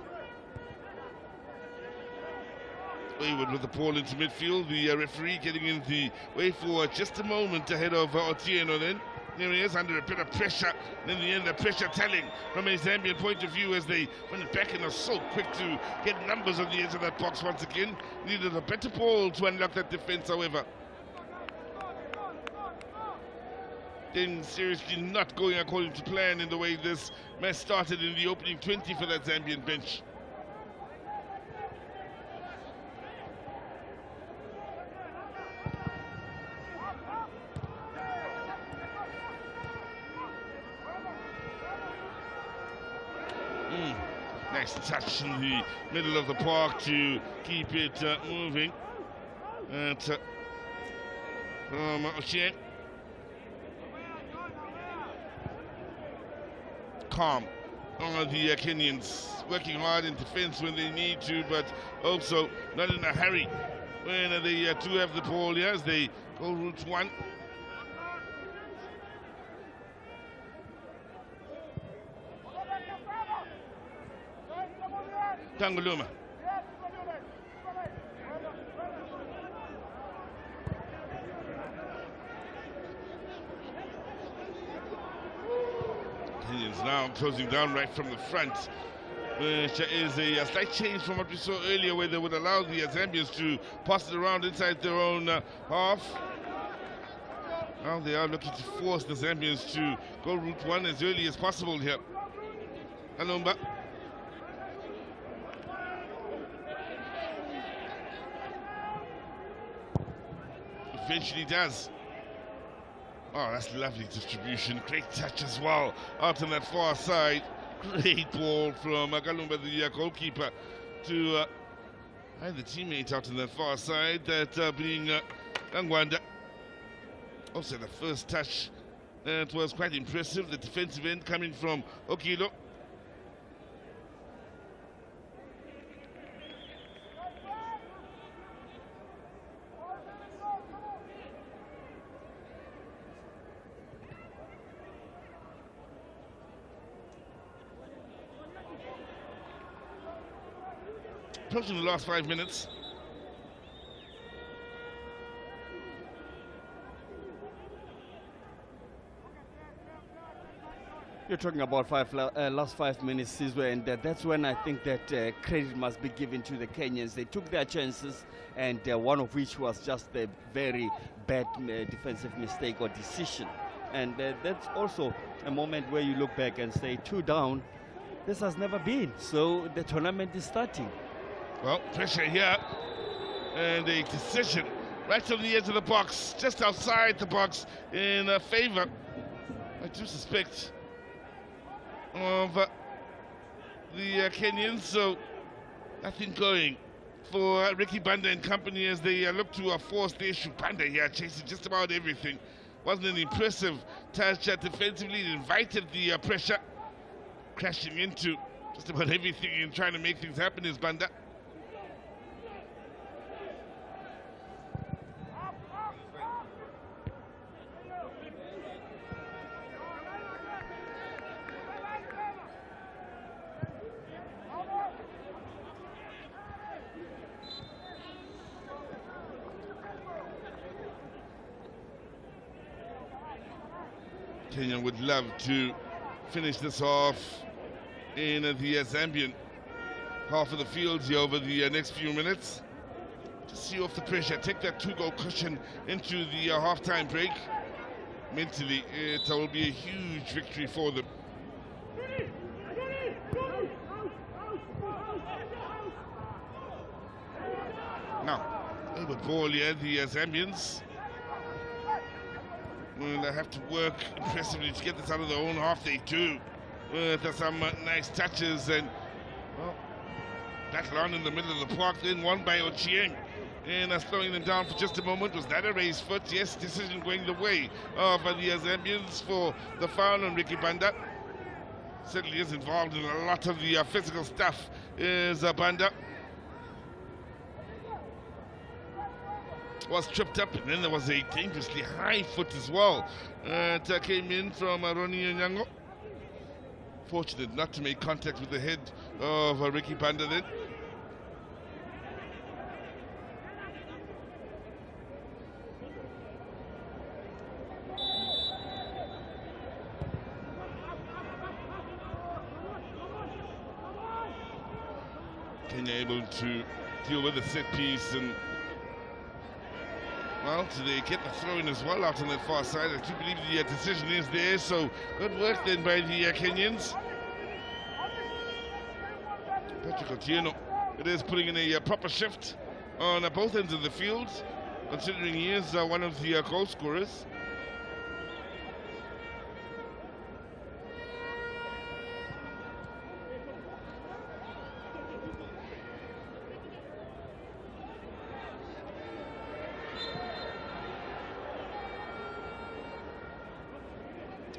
wayward with the ball into midfield. The referee getting in the way for just a moment ahead of Otieno then. There he is under a bit of pressure. And in the end, the pressure telling from a Zambian point of view as they went back and are so quick to get numbers on the edge of that box once again. Needed a better ball to unlock that defense, however. Things seriously not going according to plan in the way this match started in the opening 20 for that Zambian bench. Nice touch in the middle of the park to keep it moving. From Oshie. Calm on the Kenyans, working hard in defense when they need to, but also not in a hurry when they do have the ball here as they go route one. Tanguluma. Kenyans now closing down right from the front, which is a slight change from what we saw earlier, where they would allow the Zambians to pass it around inside their own half. Now they are looking to force the Zambians to go route one as early as possible here. Alumba. Eventually does. Oh, that's lovely distribution. Great touch as well. Out on that far side. Great ball from Galumba, the goalkeeper, to the teammate out on that far side, that being Gangwanda. Also, the first touch, it was quite impressive. The defensive end coming from Okilo. Approaching the last 5 minutes. You're talking about last 5 minutes, Sizwe, and that's when I think that credit must be given to the Kenyans. They took their chances, and one of which was just a very bad defensive mistake or decision. And that's also a moment where you look back and say, 2 down, this has never been. So the tournament is starting. Well, pressure here, and a decision right on the edge of the box, just outside the box, in favor, I do suspect, of the Kenyans. So nothing going for Ricky Banda and company as they look to force the issue. Banda here chasing just about everything. Wasn't an impressive touch defensively. It invited the pressure, crashing into just about everything and trying to make things happen is Banda. Kenya would love to finish this off in the Zambian half of the field here over the next few minutes. To see off the pressure, take that 2-goal cushion into the half-time break. Mentally, it will be a huge victory for them. Now, a little bit ball here, the Zambians will have to work impressively to get this out of their own half. They do, with some nice touches, and well, battle on in the middle of the park, then won by Ochieng. And slowing them down for just a moment. Was that a raised foot? Yes, decision going the way of the Zambians for the foul on Ricky Banda. Certainly is involved in a lot of the physical stuff, is Banda. Was tripped up, and then there was a dangerously high foot as well. It came in from Ronnie Onyango. Fortunate not to make contact with the head of Ricky Banda then. Kenya able to deal with the set piece, and well, do they get the throw in as well out on that far side? I do believe the decision is there, so good work then by the Kenyans. Patrick Otieno, it is putting in a proper shift on both ends of the field, considering he is one of the goal scorers.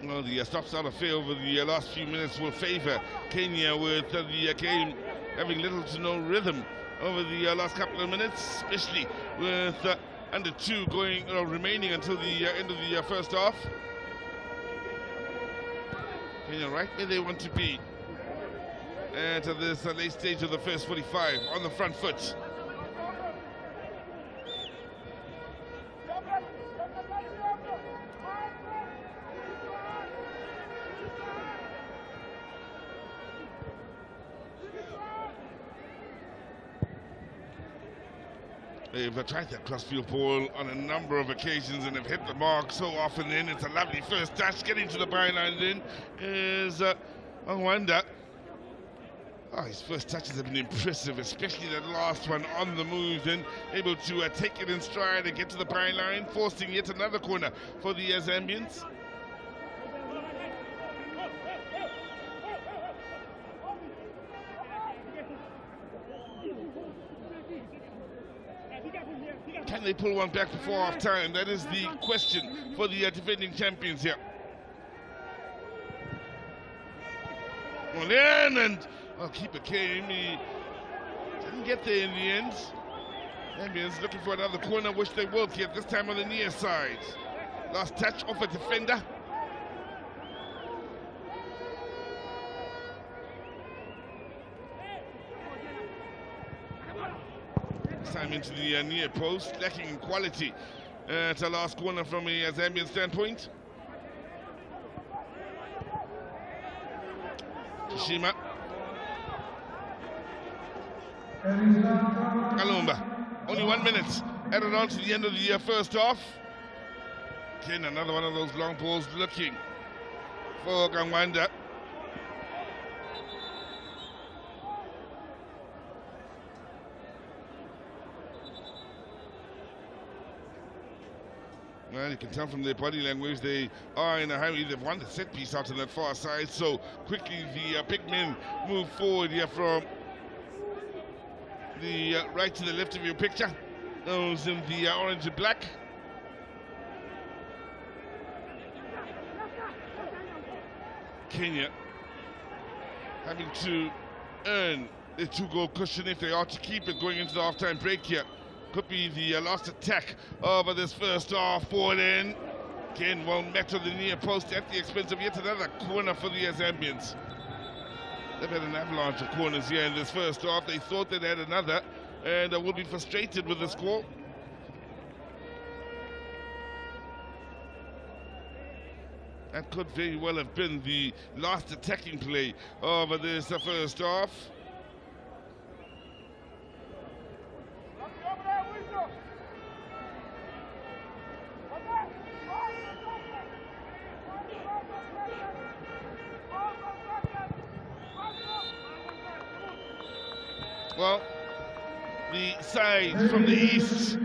Well, the stop-start affair over the last few minutes will favour Kenya, with the game having little to no rhythm over the last couple of minutes, especially with under 2 going remaining until the end of the first half. Kenya right where they want to be at this late stage of the first 45, on the front foot. They've tried that crossfield ball on a number of occasions and have hit the mark so often. Then it's a lovely first touch. Getting to the byline then is Mwanda. Oh, his first touches have been impressive, especially that last one on the move, then able to take it in stride and get to the byline, forcing yet another corner for the Zambians. Can they pull one back before half time? That is the question for the defending champions here. Well, in, and keeper came. He didn't get there in the end. Zambians looking for another corner, which they will get, this time on the near side. Last touch off a defender. Time into the near post, lacking in quality at a last corner from a Zambian standpoint. Kishima. Kalumba. Only 1 minute added on to the end of the first half. Again, another one of those long balls looking for Gangwanda. Well, you can tell from their body language they are in a hurry. They've won the set piece out on that far side, so quickly the big men move forward here from the right to the left of your picture. Those in the orange and black. Kenya having to earn a 2-goal cushion if they are to keep it going into the half-time break here. Could be the last attack of this first half. Ball in. Again, well met on the near post at the expense of yet another corner for the Zambians. They've had an avalanche of corners here in this first half. They thought they'd had another and will be frustrated with the score. That could very well have been the last attacking play of this first half. Well, the side from the east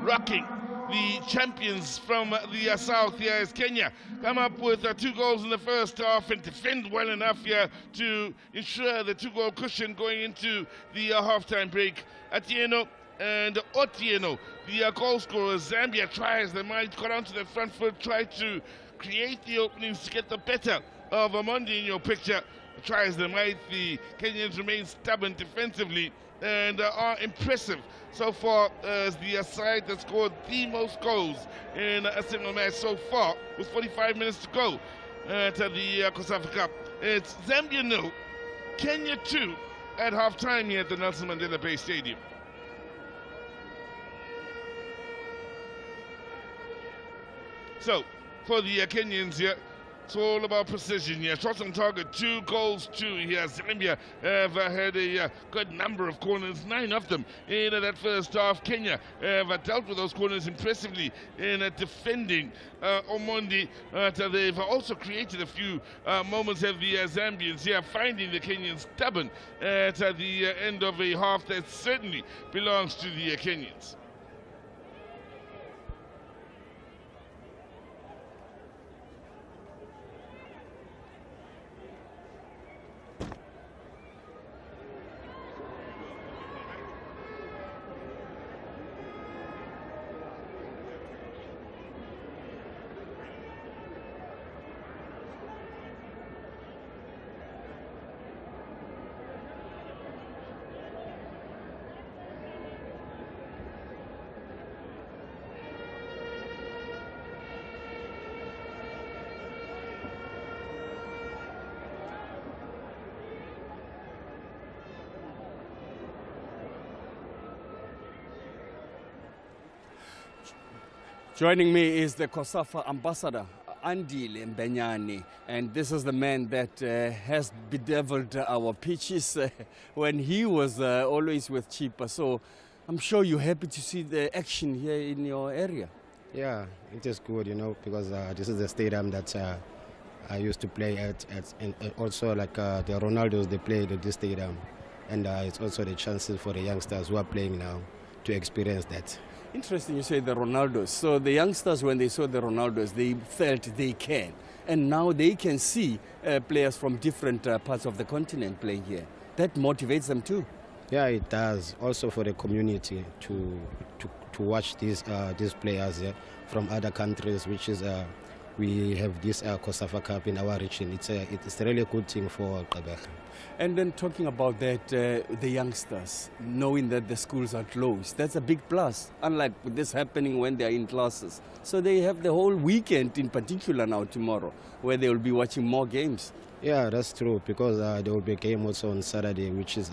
rocking the champions from the south here is Kenya. Come up with 2 goals in the first half and defend well enough here to ensure the 2-goal cushion going into the half-time break. Atieno and Otieno, the goal scorers. Zambia tries, they might go down to the front foot, try to create the openings to get the better of Amondi in your picture. Tries they might, the Kenyans remain stubborn defensively and are impressive so far as the side that scored the most goals in a single match so far with 45 minutes to go at the COSAFA Cup. It's Zambia 0, Kenya 2 at half-time here at the Nelson Mandela Bay Stadium. So, for the Kenyans here, it's all about precision here. Shots on target, 2 goals, 2 here. Zambia have had a good number of corners, 9 of them in that first half. Kenya have dealt with those corners impressively in defending Omondi. They've also created a few moments of the Zambians here, finding the Kenyans stubborn at the end of a half that certainly belongs to the Kenyans. Joining me is the COSAFA ambassador, Andile Mbenyane, and this is the man that has bedeviled our pitches when he was always with Chipa. So I'm sure you're happy to see the action here in your area. Yeah, it is good, you know, because this is the stadium that I used to play at and also like the Ronaldos, they played at this stadium, and it's also the chances for the youngsters who are playing now to experience that. Interesting you say the Ronaldos. So the youngsters, when they saw the Ronaldos, they felt they can. And now they can see players from different parts of the continent playing here. That motivates them too. Yeah, it does. Also for the community to watch these players from other countries, which is we have this COSAFA Cup in our region. It's a really good thing for Gqeberha. And then talking about that, the youngsters, knowing that the schools are closed, that's a big plus, unlike this happening when they're in classes. So they have the whole weekend in particular now tomorrow, where they will be watching more games. Yeah, that's true, because there will be a game also on Saturday, which is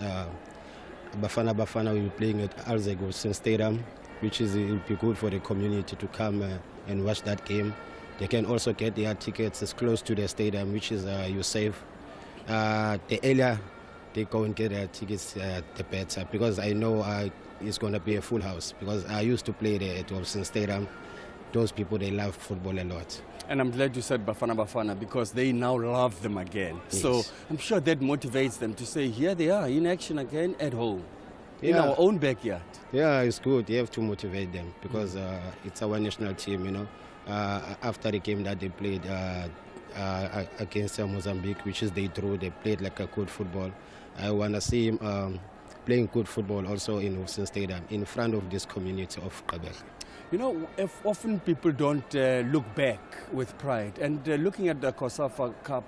Bafana will be playing at Alzegos Stadium, which is it will be good for the community to come and watch that game. They can also get their tickets as close to the stadium, which is you save. The earlier they go and get their tickets, the better, because I know it's going to be a full house, because I used to play there at Wolfson Stadium. Those people, they love football a lot. And I'm glad you said Bafana, because they now love them again. Yes. So I'm sure that motivates them to say, here they are in action again at home, in our own backyard. Yeah, it's good. You have to motivate them, because it's our national team, you know. After the game that they played against Mozambique, which is they drew, they played like a good football. I want to see him playing good football also in Wolfson Stadium in front of this community of Gqeberha. You know, if often people don't look back with pride, and looking at the COSAFA Cup,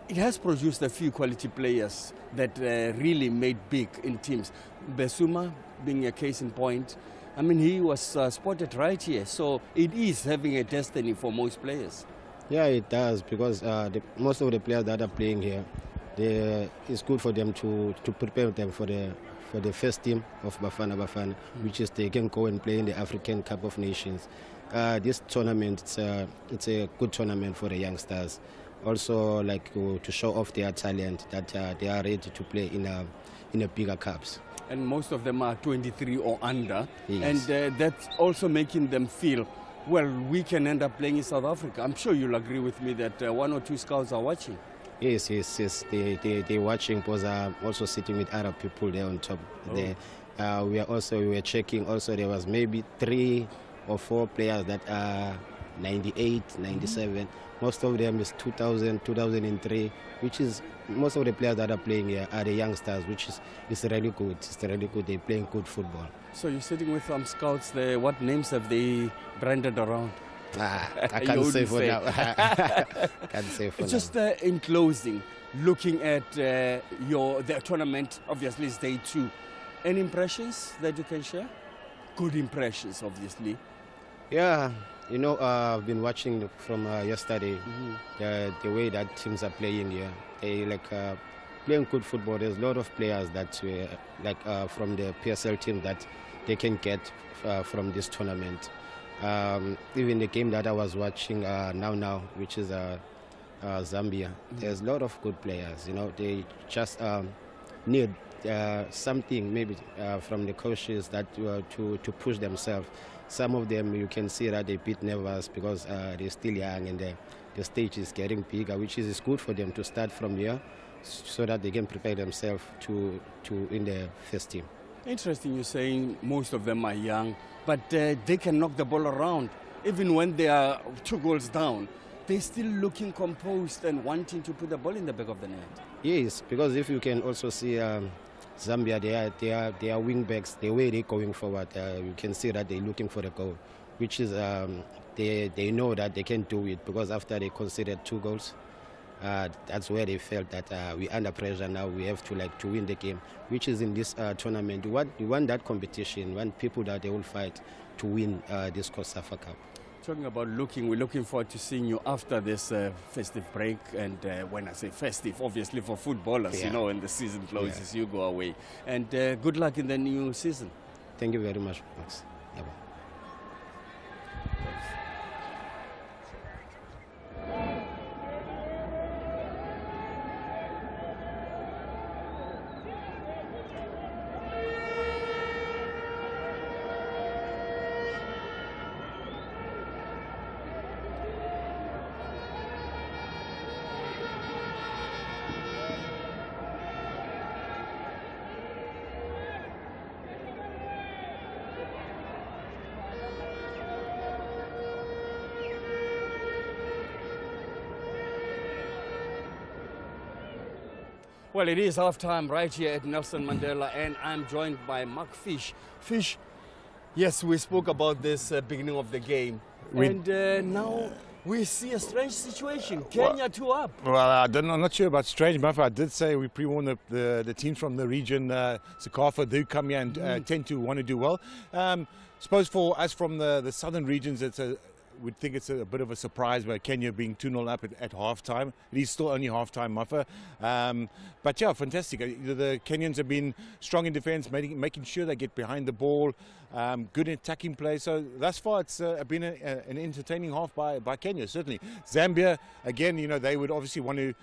it has produced a few quality players that really made big in teams. Besuma being a case in point. I mean, he was spotted right here, so it is having a destiny for most players. Yeah, it does, because most of the players that are playing here, it's good for them to prepare them for the first team of Bafana, which is they can go and play in the African Cup of Nations. This tournament, it's a good tournament for the youngsters. Also, like to show off their talent, that they are ready to play in a bigger cups. And most of them are 23 or under, yes. And that's also making them feel, well, we can end up playing in South Africa. I'm sure you'll agree with me that 1 or 2 scouts are watching. Yes. They're watching, because I'm also sitting with other people there on top. Oh. We were checking. Also, there was maybe 3 or 4 players that are 98, 97. Most of them is 2000, 2003, which is most of the players that are playing here are the youngsters, which is really good. It's really good. They're playing good football. So you're sitting with some scouts there. What names have they branded around? I can't say for now. Can't say for Just now. in closing, looking at the tournament, obviously it's day 2. Any impressions that you can share? Good impressions, obviously. Yeah, you know, I've been watching from yesterday the way that teams are playing here. They playing good football. There's a lot of players that from the PSL team that they can get from this tournament. Even the game that I was watching now, which is Zambia, there's a lot of good players. You know, they just need something maybe from the coaches that to push themselves. Some of them you can see that they a bit nervous because they're still young and the stage is getting bigger, which is good for them to start from here so that they can prepare themselves to in the first team. Interesting, you're saying most of them are young, but they can knock the ball around. Even when they are 2 goals down, they're still looking composed and wanting to put the ball in the back of the net. Yes, because if you can also see Zambia, they are wing backs. The way they're going forward, you can see that they're looking for the goal, which is they know that they can do it because after they conceded 2 goals, that's where they felt that we're under pressure now. We have to win the game, which is in this tournament. We want that competition. We want people that they will fight to win this COSAFA Cup. Talking about we're looking forward to seeing you after this festive break. And when I say festive, obviously for footballers, you know, when the season closes, you go away. And good luck in the new season. Thank you very much, Max. Yeah. Well, it is half-time right here at Nelson Mandela, and I'm joined by Mark Fish. Fish, yes, we spoke about this beginning of the game, and now we see a strange situation. Kenya 2 up. Well, I'm not sure about strange, but I did say we pre-warned the teams from the region. COSAFA do come here and tend to want to do well. Suppose for us from the southern regions, we'd think it's a bit of a surprise by Kenya being 2-0 up at half-time. It is still only half-time, Muffa. But yeah, fantastic. The Kenyans have been strong in defence, making sure they get behind the ball, good attacking play. So thus far it's been an entertaining half by Kenya, certainly. Zambia, again, you know, they would obviously want to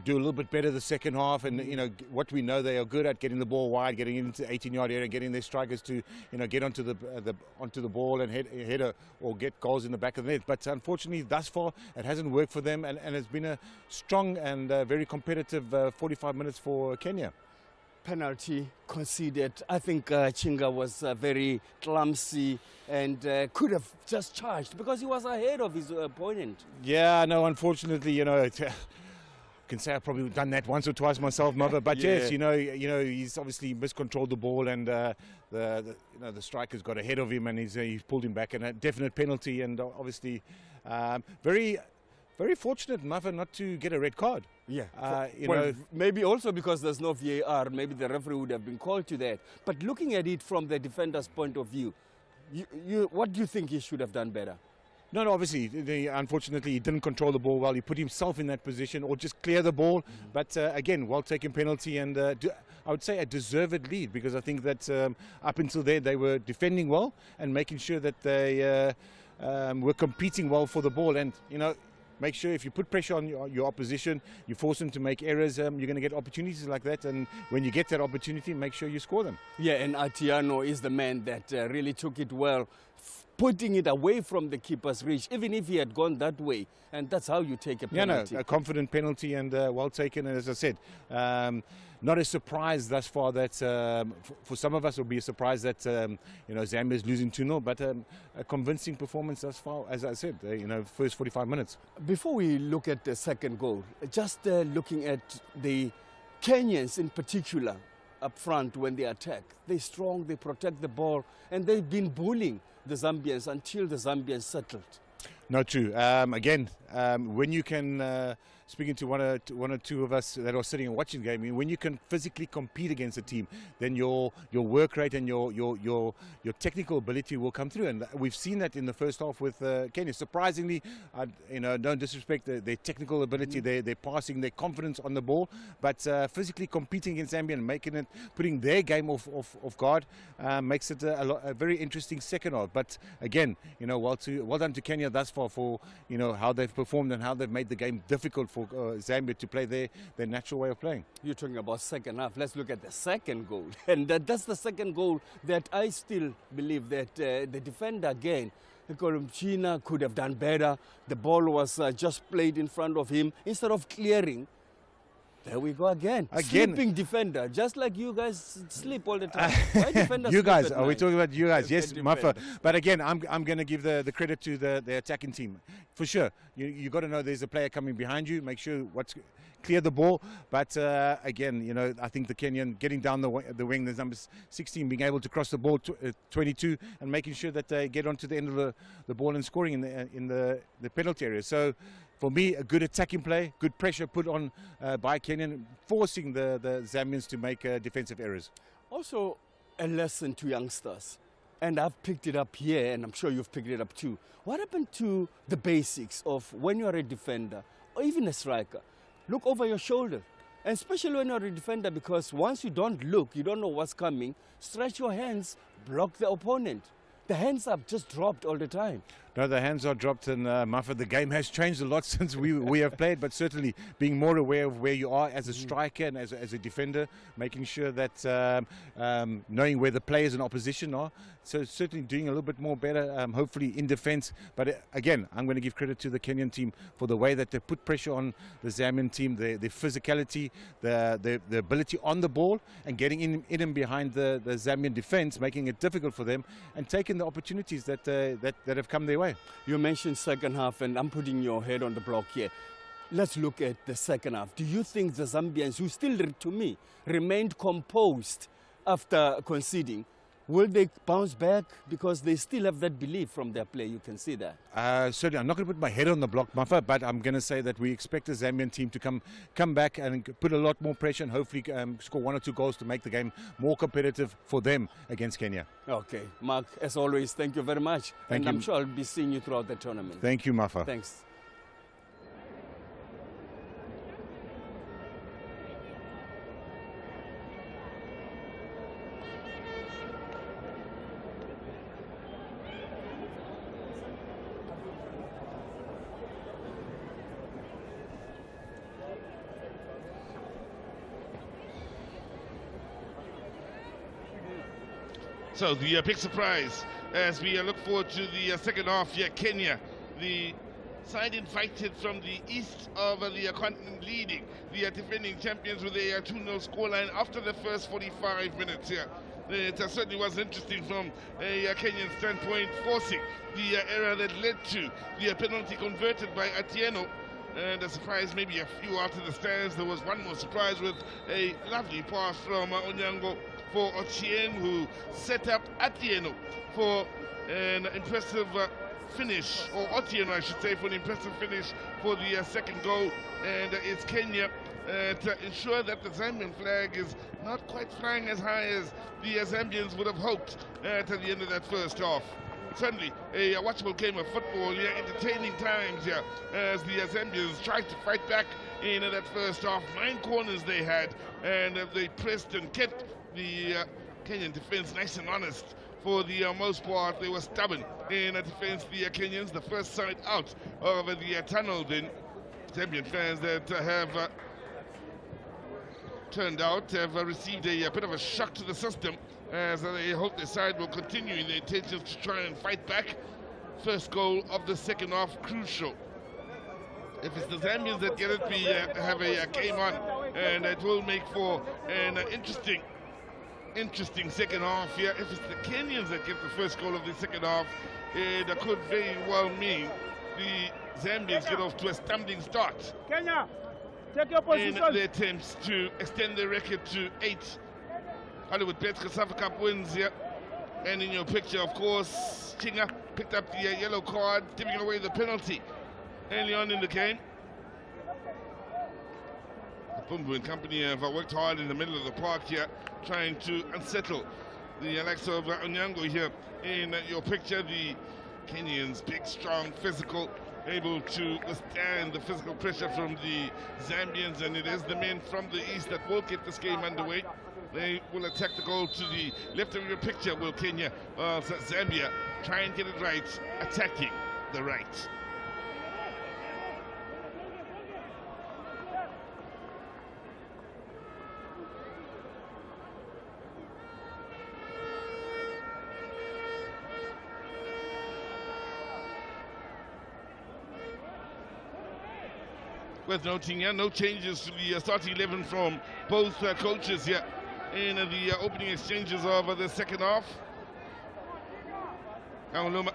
do a little bit better the second half, and you know what we know they are good at, getting the ball wide, getting into the 18-yard area, getting their strikers to get onto the ball and header or get goals in the back of the net. But unfortunately, thus far it hasn't worked for them, and it's been a strong and very competitive 45 minutes for Kenya. Penalty conceded. I think Chinga was very clumsy and could have just charged because he was ahead of his opponent. Yeah, no, unfortunately, you know. I can say I've probably done that once or twice myself, Mother. But yes, you know, he's obviously miscontrolled the ball, and the striker's got ahead of him, and he's pulled him back, and a definite penalty, and obviously very, very fortunate, Mother, not to get a red card. Yeah, maybe also because there's no VAR, maybe the referee would have been called to that. But looking at it from the defender's point of view, what do you think he should have done better? No, obviously, unfortunately, he didn't control the ball well. He put himself in that position, or just clear the ball. But again, well-taken penalty, and I would say a deserved lead, because I think that up until there they were defending well and making sure that they were competing well for the ball. And, you know, make sure if you put pressure on your opposition, you force them to make errors, you're going to get opportunities like that. And when you get that opportunity, make sure you score them. Yeah, and Atiano is the man that really took it well. putting it away from the keeper's reach, even if he had gone that way. And that's how you take a penalty. Yeah, no, a confident penalty and well taken. And as I said, not a surprise thus far that for some of us it will be a surprise that Zambia is losing 2-0, but a convincing performance thus far, as I said, first 45 minutes. Before we look at the second goal, just looking at the Kenyans in particular up front when they attack. They're strong, they protect the ball, and they've been bullying the Zambians until the Zambians settled. Not true. Again, when you can, speaking to one or two of us that are sitting and watching the game, when you can physically compete against a team, then your work rate and your technical ability will come through. And we've seen that in the first half with Kenya. Surprisingly, don't disrespect their technical ability, their passing, their confidence on the ball, but physically competing against Zambia and putting their game off guard makes it a very interesting second half. But again, well done to Kenya thus far for how they've performed and how they've made the game difficult for Zambia to play their natural way of playing. You're talking about second half. Let's look at the second goal. And that's the second goal that I still believe that the defender again, China could have done better. The ball was just played in front of him. Instead of clearing, there we go again. Sleeping defender, just like you guys sleep all the time. Why defenders you guys, sleep are we talking about you guys? Yes, Mafa. Defender. But again, I'm going to give the credit to the attacking team. For sure, you got to know there's a player coming behind you. Make sure clear the ball. But again, I think the Kenyan getting down the wing, there's number 16 being able to cross the ball 22 and making sure that they get onto the end of the ball and scoring in the penalty area. So for me, a good attacking play, good pressure put on by Kenyan, forcing the Zambians to make defensive errors. Also, a lesson to youngsters. And I've picked it up here, and I'm sure you've picked it up too. What happened to the basics of when you're a defender or even a striker? Look over your shoulder, and especially when you're a defender, because once you don't look, you don't know what's coming, stretch your hands, block the opponent. The hands are just dropped all the time. No, the hands are dropped, and Mafa, the game has changed a lot since we have played, but certainly being more aware of where you are as a striker and as a defender, making sure that knowing where the players in opposition are, so certainly doing a little bit more better, hopefully in defense. But again, I'm going to give credit to the Kenyan team for the way that they put pressure on the Zambian team, their physicality, the ability on the ball, and getting in and behind the Zambian defense, making it difficult for them, and taking the opportunities that have come their way. You mentioned second half, and I'm putting your head on the block here. Let's look at the second half. Do you think the Zambians, who still, to me, remained composed after conceding, will they bounce back? Because they still have that belief from their play. You can see that. Certainly, I'm not going to put my head on the block, Mafa, but I'm going to say that we expect the Zambian team to come back and put a lot more pressure and hopefully score 1 or 2 goals to make the game more competitive for them against Kenya. Okay, Mark, as always, thank you very much. Thank you. I'm sure I'll be seeing you throughout the tournament. Thank you, Mafa. Thanks. So the big surprise as we look forward to the second half here, Kenya, the side invited from the east of the continent, leading the defending champions with a 2-0 scoreline after the first 45 minutes here. It certainly was interesting from a Kenyan standpoint, forcing the error that led to the penalty converted by Atieno. And a surprise, maybe a few out of the stands. There was one more surprise with a lovely pass from Onyango for Ochieng, who set up Atieno for an impressive finish, or Otieno I should say, for an impressive finish for the second goal. And it's Kenya to ensure that the Zambian flag is not quite flying as high as the Zambians would have hoped at the end of that first half. Certainly a watchable game of football here, entertaining times here as the Zambians tried to fight back in that first half. 9 corners they had, and they pressed and kept the Kenyan defense nice and honest. For the most part, they were stubborn in defense, the Kenyans. The first side out of the tunnel, then Zambian fans that have turned out have received a bit of a shock to the system as they hope the side will continue in their intentions to try and fight back. First goal of the second half, crucial. If it's the Zambians that get it, we have a game on, and it will make for an interesting second half here. If it's the Kenyans that get the first goal of the second half, that could very well mean the Zambians get off to a stumbling start Kenya, take your in position. their attempts to extend their record to 8 Hollywood Bets COSAFA Cup wins here. And in your picture, of course, Chinga picked up the yellow card, giving away the penalty early on in the game. Bumbu and company have worked hard in the middle of the park here, trying to unsettle the likes of Onyango here in your picture. The Kenyans, big, strong, physical, able to withstand the physical pressure from the Zambians, and it is the men from the east that will get this game underway. They will attack the goal to the left of your picture, will Kenya, Zambia, try and get it right, attacking the right. Worth noting here, no changes to the starting 11 from both coaches here in the opening exchanges of the second half. Kauluma.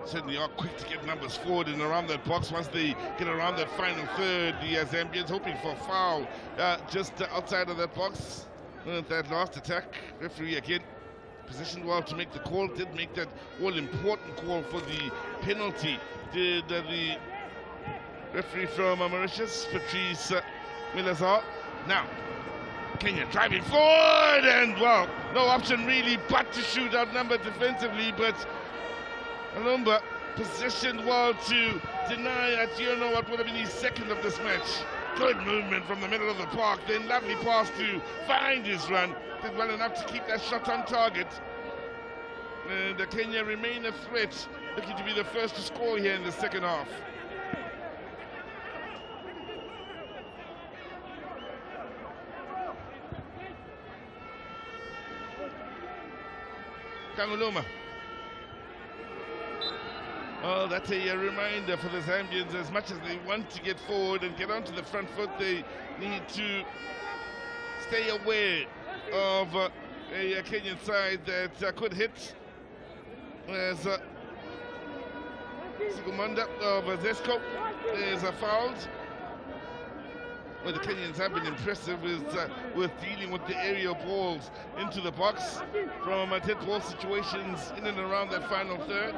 Certainly are quick to get numbers forward and around that box. Once they get around that final third, the Zambians hoping for a foul just outside of that box. That last attack, referee again positioned well to make the call, did make that all-important call for the penalty. Did the referee from Mauritius, Patrice Milazar. Now, Kenya driving forward, and well, no option really but to shoot outnumbered defensively, but Alumba positioned well to deny Atieno what would have been his second of this match. Good movement from the middle of the park, then lovely pass to find his run. Did well enough to keep that shot on target. And Kenya remain a threat, looking to be the first to score here in the second half. Kanguluma. Oh, that's a reminder for the Zambians. As much as they want to get forward and get onto the front foot, they need to stay aware of a Kenyan side that could hit. As Sigumanda of Zesco is fouled. Well, the Kenyans have been impressive with dealing with the aerial balls into the box from dead ball situations in and around that final third.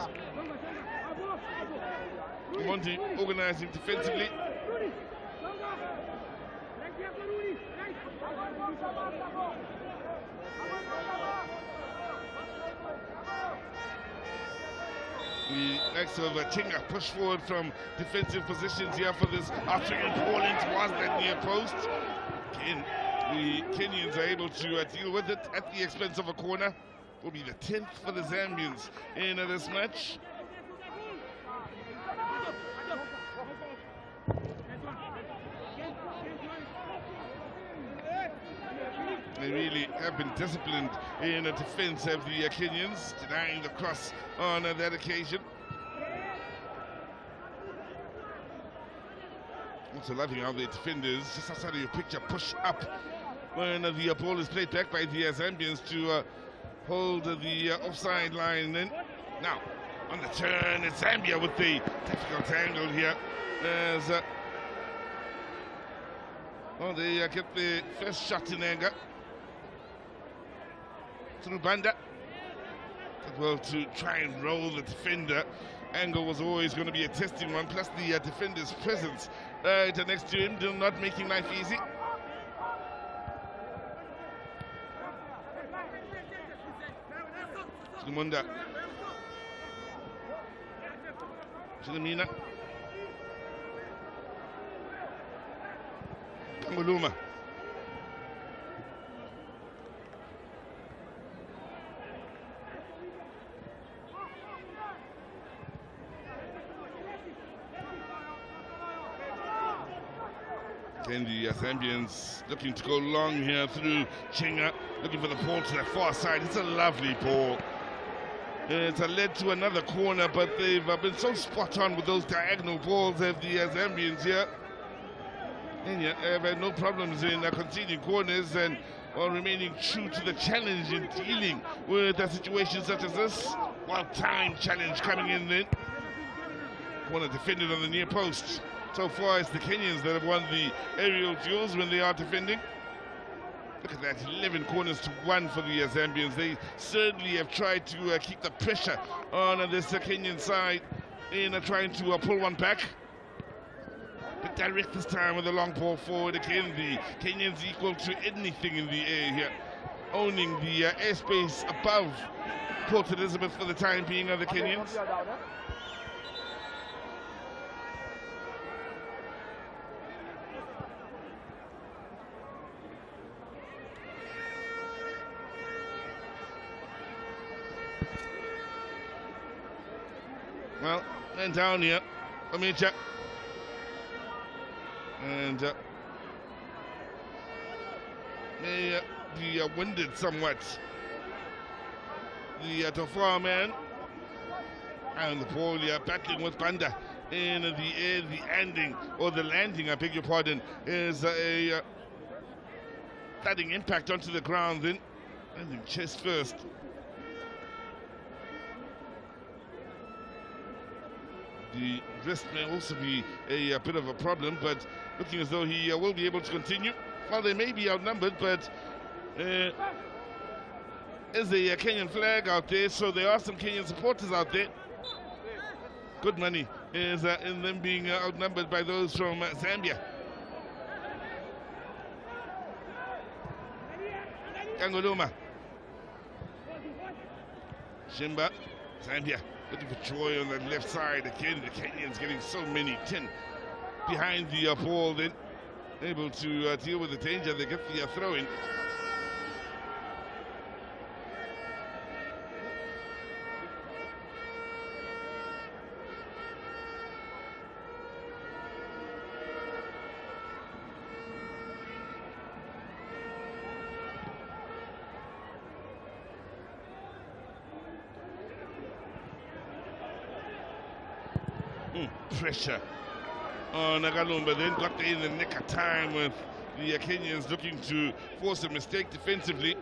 Monty organizing defensively. The next of Chinga push forward from defensive positions here for this after falling towards that near post. Again, the Kenyans are able to deal with it at the expense of a corner. Will be the 10th for the Zambians in this match. They really have been disciplined in defense of the Kenyans, denying the cross on that occasion. Also loving how the defenders, just outside of your picture, push up when the ball is played back by the Zambians to hold the offside line in. Now, on the turn, it's Zambia with the difficult angle here. As they get the first shot in anger. Through Banda. Did well to try and roll the defender. Angle was always going to be a testing one, plus the defender's presence next to him, not making life easy. Lumunda. Chilamina. Kanguluma. Again, the Zambians looking to go long here through Chinga, looking for the ball to the far side. It's a lovely ball. It's led to another corner, but they've been so spot on with those diagonal balls of the Zambians here. And yeah, they've had no problems in conceding corners and remaining true to the challenge in dealing with a situation such as this. Well-timed challenge coming in then. Corner defended on the near post. So far, it's the Kenyans that have won the aerial duels when they are defending. Look at that, 11 corners to 1 for the Zambians. They certainly have tried to keep the pressure on this Kenyan side in trying to pull one back. But direct this time with a long ball forward. Again, the Kenyans equal to anything in the air here. Owning the airspace above Port Elizabeth for the time being are the Kenyans. Well, and down here, Amicha. And they be winded somewhat. The Tofar man and the ball battling with Banda in the air. The landing, I beg your pardon, is a thudding impact onto the ground then. Landing chest first. The wrist may also be a bit of a problem, but looking as though he will be able to continue. Well, they may be outnumbered, but there's a Kenyan flag out there, so there are some Kenyan supporters out there. Good money is in them being outnumbered by those from Zambia. Kangoluma. Shimba, Zambia. Looking for Troy on the left side. Again, the Kenyans getting so many 10 behind the ball, then able to deal with the danger. They get the throw-in. Pressure on Nagalumba, then got there in the nick of time with the Kenyans looking to force a mistake defensively.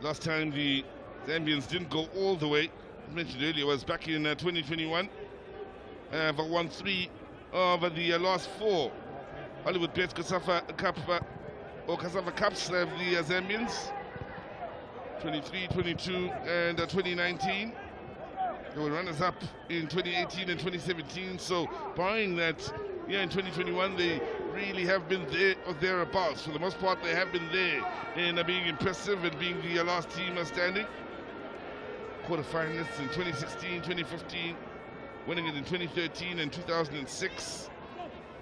Last time the Zambians didn't go all the way, as mentioned earlier, was back in 2021. But won 3 of the last 4 Hollywood Bets COSAFA Cup or COSAFA Cups of the Zambians. 23, 22, and 2019. They were runners-up in 2018 and 2017. So, barring that, in 2021 they really have been there or thereabouts. For the most part, they have been there in being impressive and being the last team standing. Quarterfinalists in 2016, 2015, winning it in 2013 and 2006.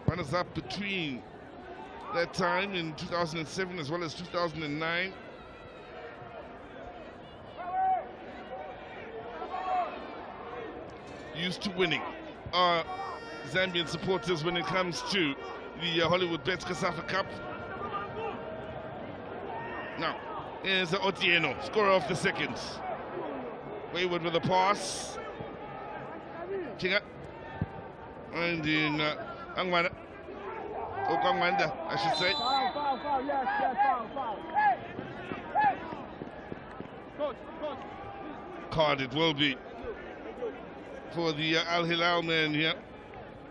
Runners-up between that time in 2007 as well as 2009. Used to winning are Zambian supporters when it comes to the Hollywood Bets COSAFA Cup. Now, here's Otieno, scorer of the second. Wayward with a pass. Chinga. And in Angwanda. Or Kangwanda, I should say. Foul, yes, foul. Card it will be for the Al Hilal man here.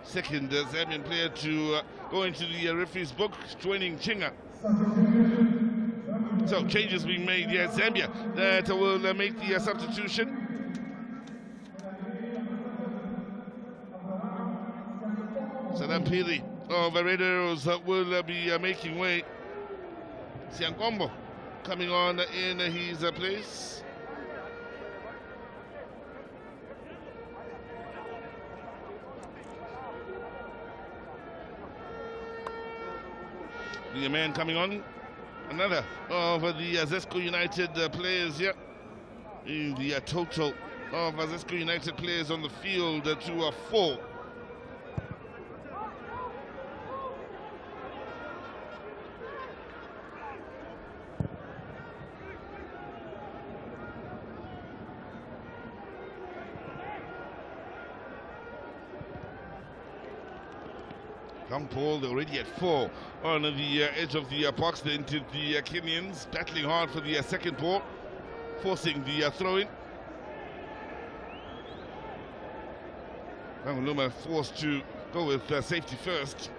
Second Zambian player to go into the referee's book, joining Chinga. So changes being made here. Zambia that will make the substitution. Saddam Pili of Red Arrows will be making way. Siankombo coming on in his place. The man coming on, another of the Zesco United players here. In the total of Zesco United players on the field to 4 Long ball, they're already at 4 on the edge of the box. Then to the Kenyans, battling hard for the second ball, forcing the throw-in. Luma forced to go with safety first.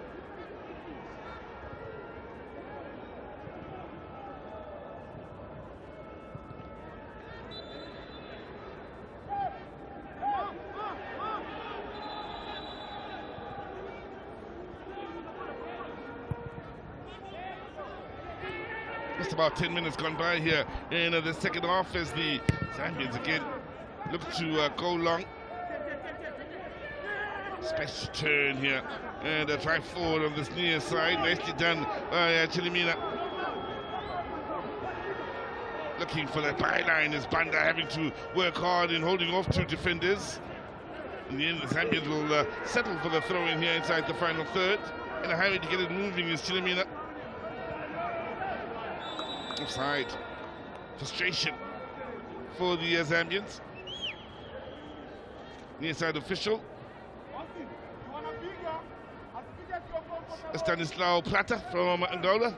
Just about 10 minutes gone by here in the second half as the Zambians again look to go long. Special turn here and a drive forward on this near side. Nicely done by Chilimina. Looking for that byline as Banda having to work hard in holding off 2 defenders. In the end, the Zambians will settle for the throw in here inside the final third. And a hurry to get it moving is Chilimina. Offside. Frustration for the Zambians. Near side official. Stanislao Plata from Angola.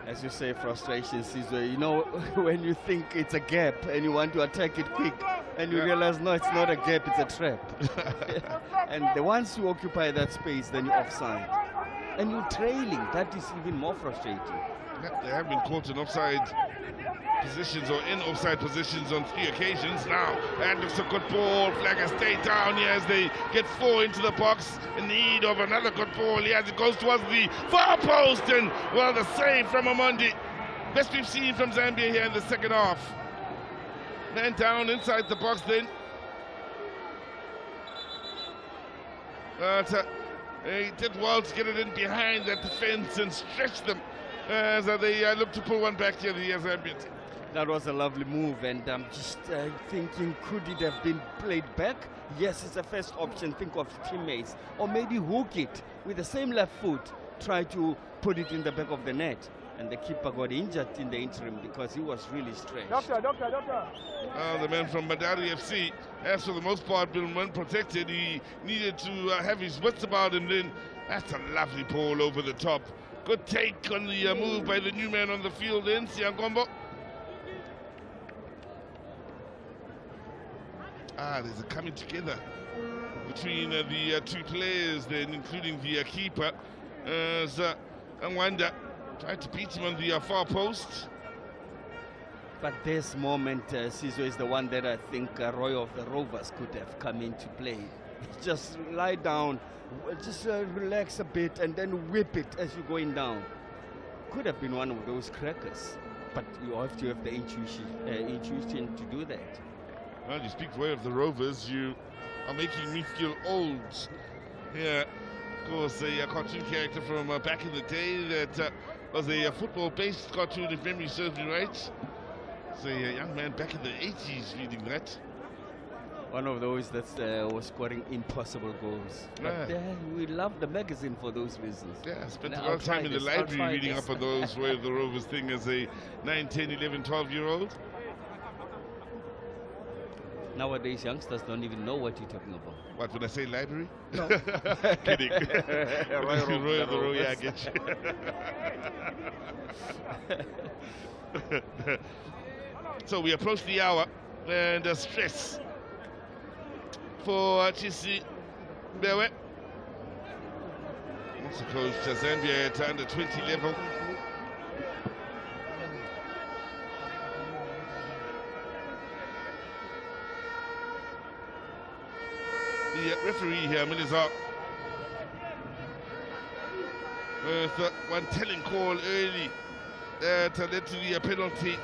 As you say, frustration, Sizwe. You know, when you think it's a gap and you want to attack it quick, and you realize, no, it's not a gap, it's a trap. And once you occupy that space, then you're offside. And you're trailing. That is even more frustrating. Yeah, they have been caught in offside positions or in offside positions on 3 occasions now. And looks a good ball. Flagger stay down here as they get 4 into the box in need of another good ball. As it goes towards the far post, and well, the save from Amondi. Best we've seen from Zambia here in the second half. Man down inside the box then. But they did well to get it in behind that defense and stretch them as they look to pull one back here, the Zambians. That was a lovely move, and I'm just thinking, could it have been played back? Yes, it's a first option. Think of teammates, or maybe hook it with the same left foot, try to put it in the back of the net. And the keeper got injured in the interim because he was really stretched. Doctor. The man from Madari FC, as for the most part, been well protected. He needed to have his wits about him then. That's a lovely ball over the top. Good take on the move by the new man on the field then, Siangombo. There's a coming together between the 2 players then, including the keeper. As Anwanda tried to beat him on the far post. But this moment, Sizo, is the one that I think Roy of the Rovers could have come into play. Just lie down, just relax a bit, and then whip it as you're going down. Could have been one of those crackers, but you have to have the intuition to do that. Well, you speak Roy of the Rovers, you are making me feel old. Yeah, of course, a cartoon character from back in the day that was a football-based cartoon, if memory serves me right. So a young man back in the 80s reading that. One of those that was scoring impossible goals. But we love the magazine for those reasons. Yeah, I spent a lot of time in the library reading up on those Roy of the Rovers thing as a 9, 10, 11, 12-year-old. Nowadays, youngsters don't even know what you're talking about. What, when I say library? No. Kidding. Roy of the Rovers, yeah, I get you. So we approach the hour, and stress for Chisi Bewe. Also coach Zambia at under 20 level. The referee here, Milizar, with one telling call early that led to the penalty.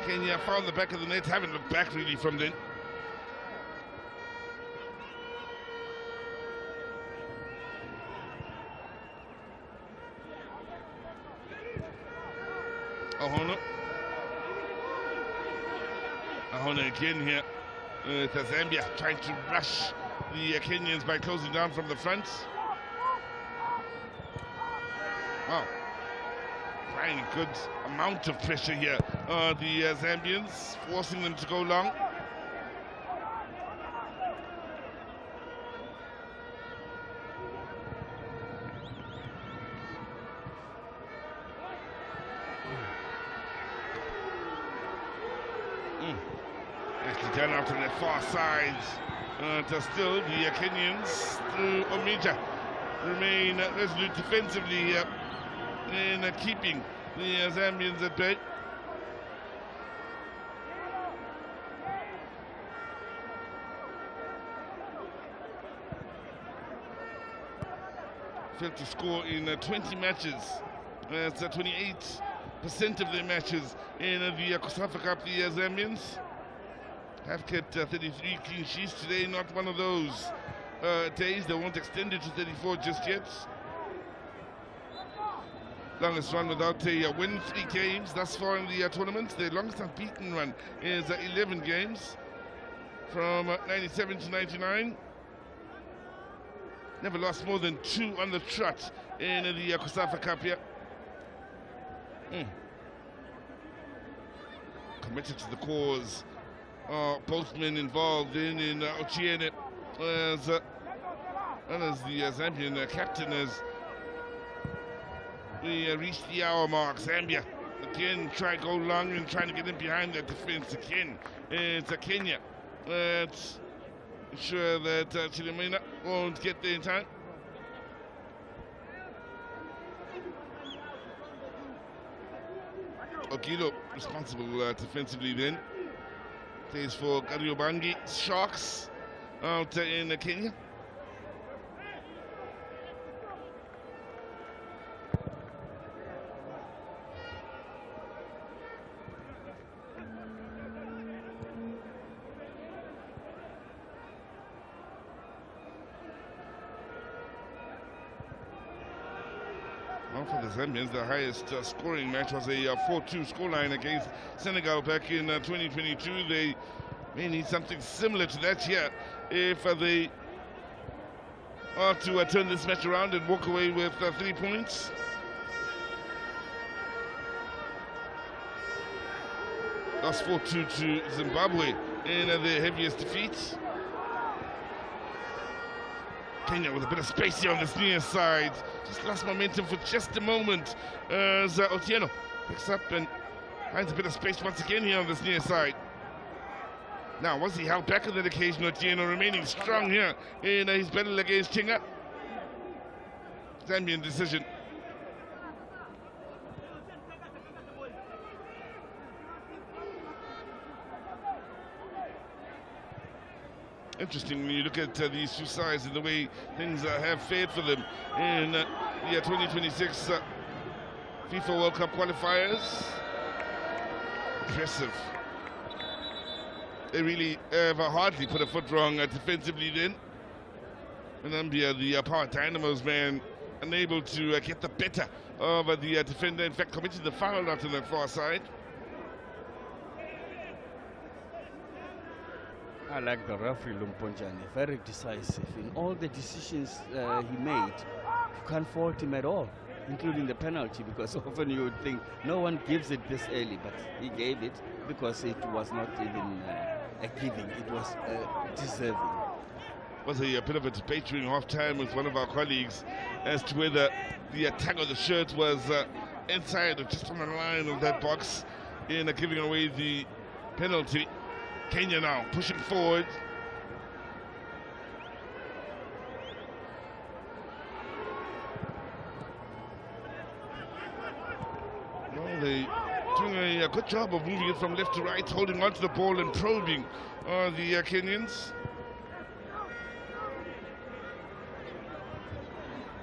Kenya found the back of the net, haven't looked back really from then. Ahona again here. Zambia trying to rush the Kenyans by closing down from the front. Wow. Applying a good amount of pressure here on the Zambians, forcing them to go long. Done out on the far side. Still, the Kenyans through Omija remain resolute defensively here in keeping the Zambians at bay. Failed to score in 20 matches. That's 28% of their matches in the COSAFA Cup. The Zambians have kept 33 clean sheets today. Not one of those days. They won't extend it to 34 just yet. Longest run without a win, 3 games thus far in the tournament. Their longest unbeaten run is 11 games from 97 to 99. Never lost more than 2 on the trot in the COSAFA Cup here. Committed to the cause. Both men involved in Otiene as well as the Zambian captain as we reach the hour mark. Zambia again try to go long and trying to get in behind the defense again. It's Kenya. Sure that Chilimina won't get there in time. Okilo responsible defensively then. Plays for Kariobangi Sharks out in Kenya. For the Zambians, the highest scoring match was a 4-2 scoreline against Senegal back in 2022. They may need something similar to that here if they are to turn this match around and walk away with 3 points. Lost 4-2 to Zimbabwe in their heaviest defeat. Kenya with a bit of space here on this near side. Just lost momentum for just a moment as Otieno picks up and finds a bit of space once again here on this near side. Now, was he held back on that occasion? Otieno remaining strong here in his battle against Chinga. Zambian decision. Interesting when you look at these two sides and the way things have fared for them in the 2026 FIFA World Cup qualifiers. Impressive. They really have hardly put a foot wrong defensively then. Zambia, the power dynamos, man, unable to get the better of the defender. In fact, committed the foul out on that far side. I like the referee Lumponjani, very decisive. In all the decisions he made, you can't fault him at all, including the penalty, because often you would think no one gives it this early, but he gave it because it was not even a giving, it was deserving. Was a bit of a debate during half-time with one of our colleagues as to whether the tag of the shirt was inside or just on the line of that box in giving away the penalty. Kenya now pushing forward. Well, they're doing a good job of moving it from left to right, holding onto the ball and probing the Kenyans.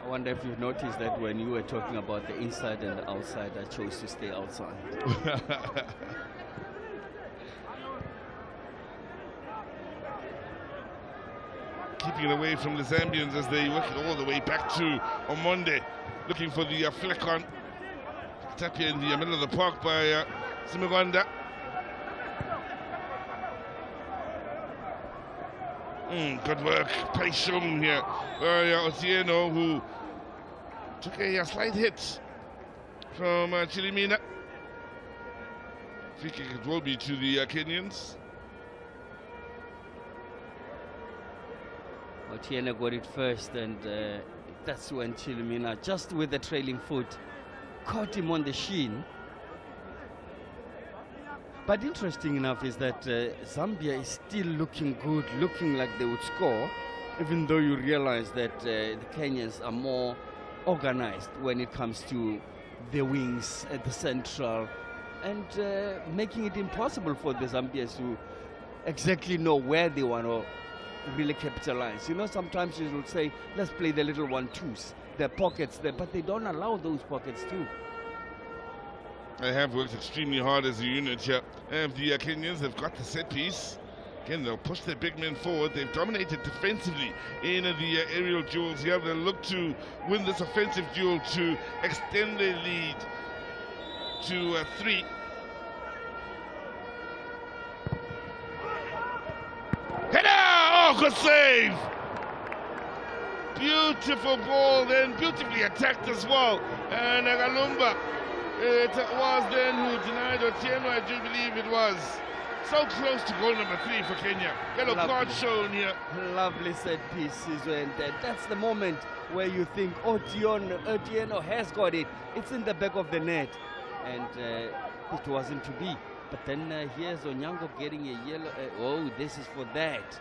I wonder if you've noticed that when you were talking about the inside and the outside, I chose to stay outside. Keeping it away from the Zambians as they work it all the way back to Omonde, looking for the flick on. Picked up here in the middle of the park by Simuganda. Good work, play shown here by Otieno, who took a slight hit from Chilimina. Free kick it will be to the Kenyans. Otieno got it first, and that's when Chilimina, just with the trailing foot, caught him on the shin. But interesting enough is that Zambia is still looking good, looking like they would score, even though you realize that the Kenyans are more organized when it comes to the wings at the central, and making it impossible for the Zambians to exactly know where they want to really capitalize. You know, sometimes you will say, let's play the little 1-2s. There are pockets there, but they don't allow those pockets too. They have worked extremely hard as a unit here. And the Kenyans have got the set piece. Again, they'll push their big men forward. They've dominated defensively in the aerial duels here. They'll look to win this offensive duel to extend their lead to 3. Header! Oh, good save! Beautiful ball, then beautifully attacked as well. And Agalumba, it was then who denied Otieno, I do believe it was. So close to goal number 3 for Kenya. Yellow card shown here. Lovely set pieces, and that's the moment where you think Otieno has got it. It's in the back of the net, and it wasn't to be. But then here's Onyango getting a yellow. Oh, this is for that.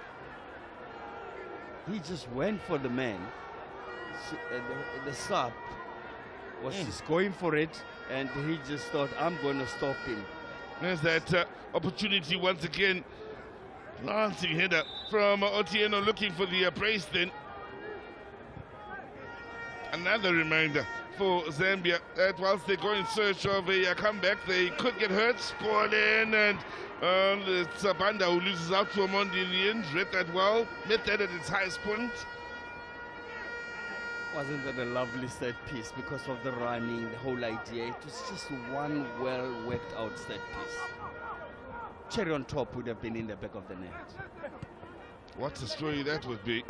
He just went for the man. So, the sub was just going for it, and he just thought, I'm going to stop him. There's that opportunity once again. Lancing header from Otieno, looking for the brace then. Another reminder for Zambia that whilst they go in search of a comeback, they could get hurt, spoiled in, and it's Banda who loses out to Omondi in the end. Read that well, met that at its highest point. Wasn't that a lovely set piece because of the running, the whole idea? It was just one well worked out set piece. Cherry on top would have been in the back of the net. What a story that would be.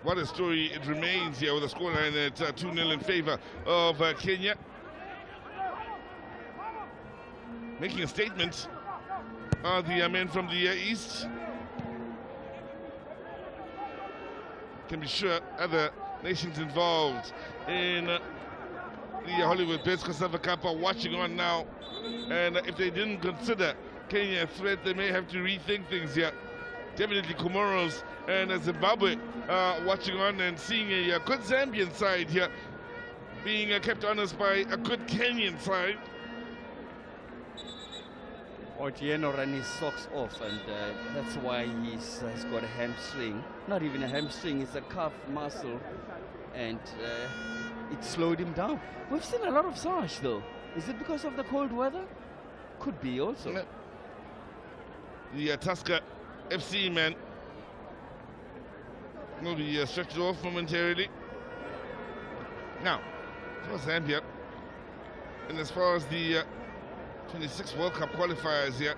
What a story it remains here with a scoreline at 2-0 in favor of Kenya. Making a statement are the men from the east. Can be sure other nations involved in the Hollywood Best COSAFA Cup are watching on now, and if they didn't consider Kenya a threat, they may have to rethink things here. Definitely Comoros and Zimbabwe watching on and seeing a good Zambian side here being kept honest by a good Kenyan side. Otieno ran his socks off, and that's why he's got a hamstring. Not even a hamstring, it's a calf muscle, and it slowed him down. We've seen a lot of Sash though. Is it because of the cold weather? Could be also. The Tusker FC man will be stretched off momentarily. Now, for Zambia, and as far as the 26 World Cup qualifiers here,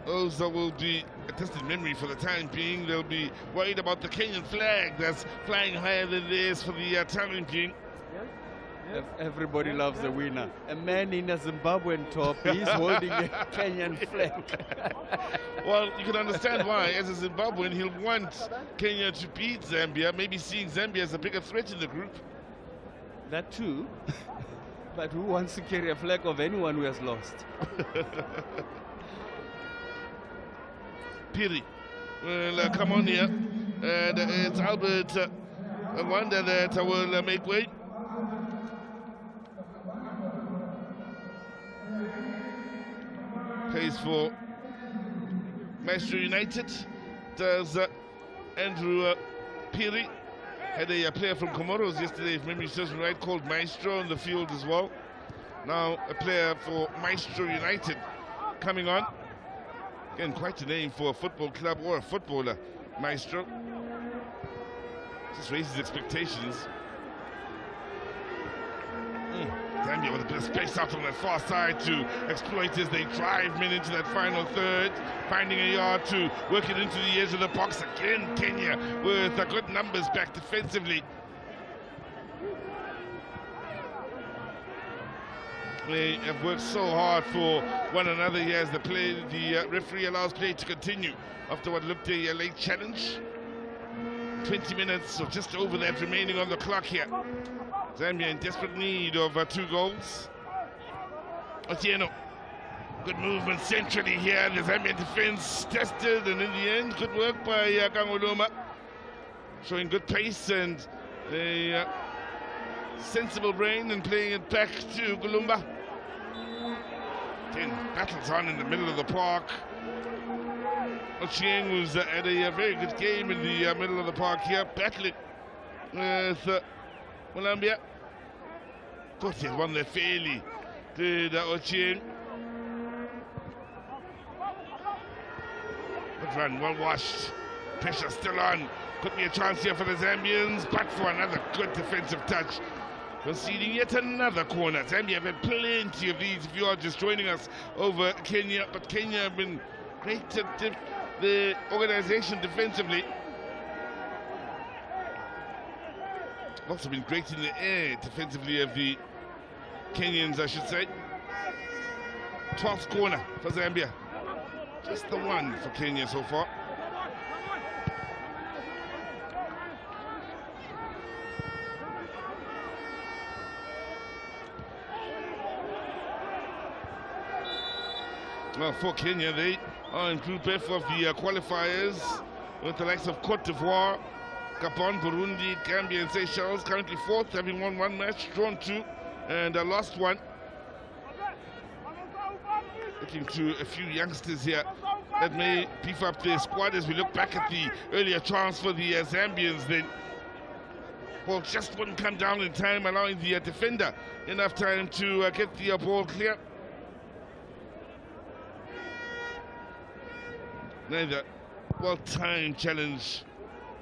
those will be a distant memory for the time being. They'll be worried about the Kenyan flag that's flying higher than this for the time being. Everybody loves a winner. A man in a Zimbabwean top, he's holding a Kenyan flag. Well, you can understand why. As a Zimbabwean, he'll want Kenya to beat Zambia, maybe seeing Zambia as a bigger threat in the group. That too. But who wants to carry a flag of anyone who has lost? Piri will come on here. And it's Albert Wanda that will make way. Plays for Maestro United. Does Andrew Piri. Had a player from Comoros yesterday, if memory serves me right, called Maestro on the field as well. Now a player for Maestro United coming on. Again, quite a name for a football club or a footballer, Maestro. Just raises expectations. Zambia with a bit of space out on the far side to exploit as they drive men into that final third, finding a yard to work it into the edge of the box. Again, Kenya with good numbers back defensively. They have worked so hard for one another here as the referee allows play to continue after what looked a late challenge. 20 minutes or just over that remaining on the clock here. Zambia in desperate need of 2 goals. Otieno Good movement centrally here. The Zambian defense tested, and in the end, good work by Kangoloma. Showing good pace and a sensible brain and playing it back to Gulumba. Again, battles on in the middle of the park. Ochieng was at a very good game in the middle of the park here, battling with Colombia. Thought he had won there fairly, did Ochieng. Good run, well washed. Pressure still on. Could be a chance here for the Zambians, but for another good defensive touch. Conceding yet another corner. Zambia have had plenty of these if you are just joining us over Kenya, but Kenya have been great at the organization defensively. Also been great in the air defensively of the Kenyans, I should say. 12th corner for Zambia. Just the one for Kenya so far. Well, for Kenya, they are in Group F of the qualifiers with the likes of Cote d'Ivoire, Gabon, Burundi, Gambia and Seychelles. Currently 4th, having won 1 match, drawn 2 and lost 1. Looking to a few youngsters here that may beef up their squad as we look back at the earlier chance for the Zambians. Then, well, just wouldn't come down in time, allowing the defender enough time to get the ball clear. Neither well-timed challenge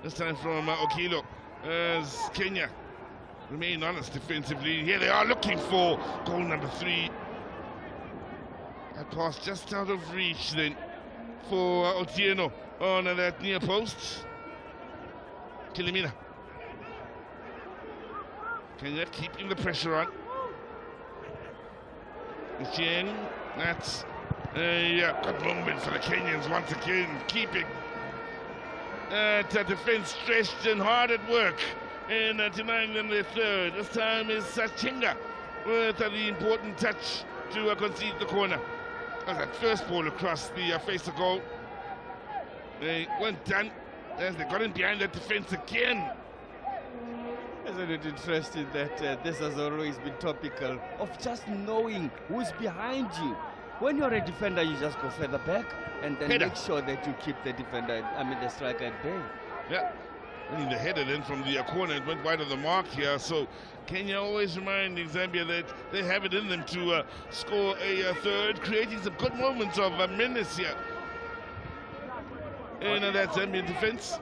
this time from Okilo as Kenya remain honest defensively. Here they are looking for goal number 3. That pass just out of reach then for Otieno on that near post. Kilimina. Kenya keeping the pressure on. Otieno, that's a good moment for the Kenyans once again, keeping defense stretched and hard at work and denying them their third. This time is Chinga with the important touch to concede the corner. As that first ball across the face of goal, they weren't done as they got in behind that defense again. Isn't it interesting that this has always been topical of just knowing who's behind you? When you're a defender, you just go further back and then make sure that you keep the defender, the striker at bay. Yeah, I mean, the header then from the corner, it went wide of the mark here. So Kenya always reminding Zambia that they have it in them to score a third, creating some good moments of menace here in that Zambian defense.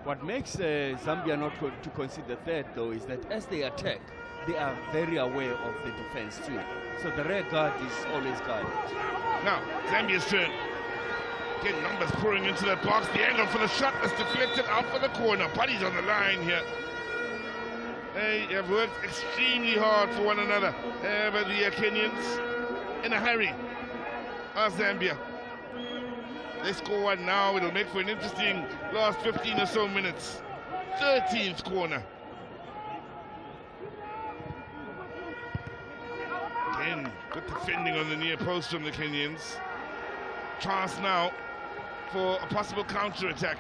What makes Zambia not to concede the third, though, is that as they attack, they are very aware of the defense too. So the rear guard is always guarded. Now, Zambia's turn. Again, numbers pouring into that box. The angle for the shot was deflected out for the corner. Buddies on the line here. They have worked extremely hard for one another. But the Kenyans in a hurry are Zambia. They score one now. It'll make for an interesting last 15 or so minutes. 13th corner. Again, good defending on the near post from the Kenyans. Chance now for a possible counter-attack.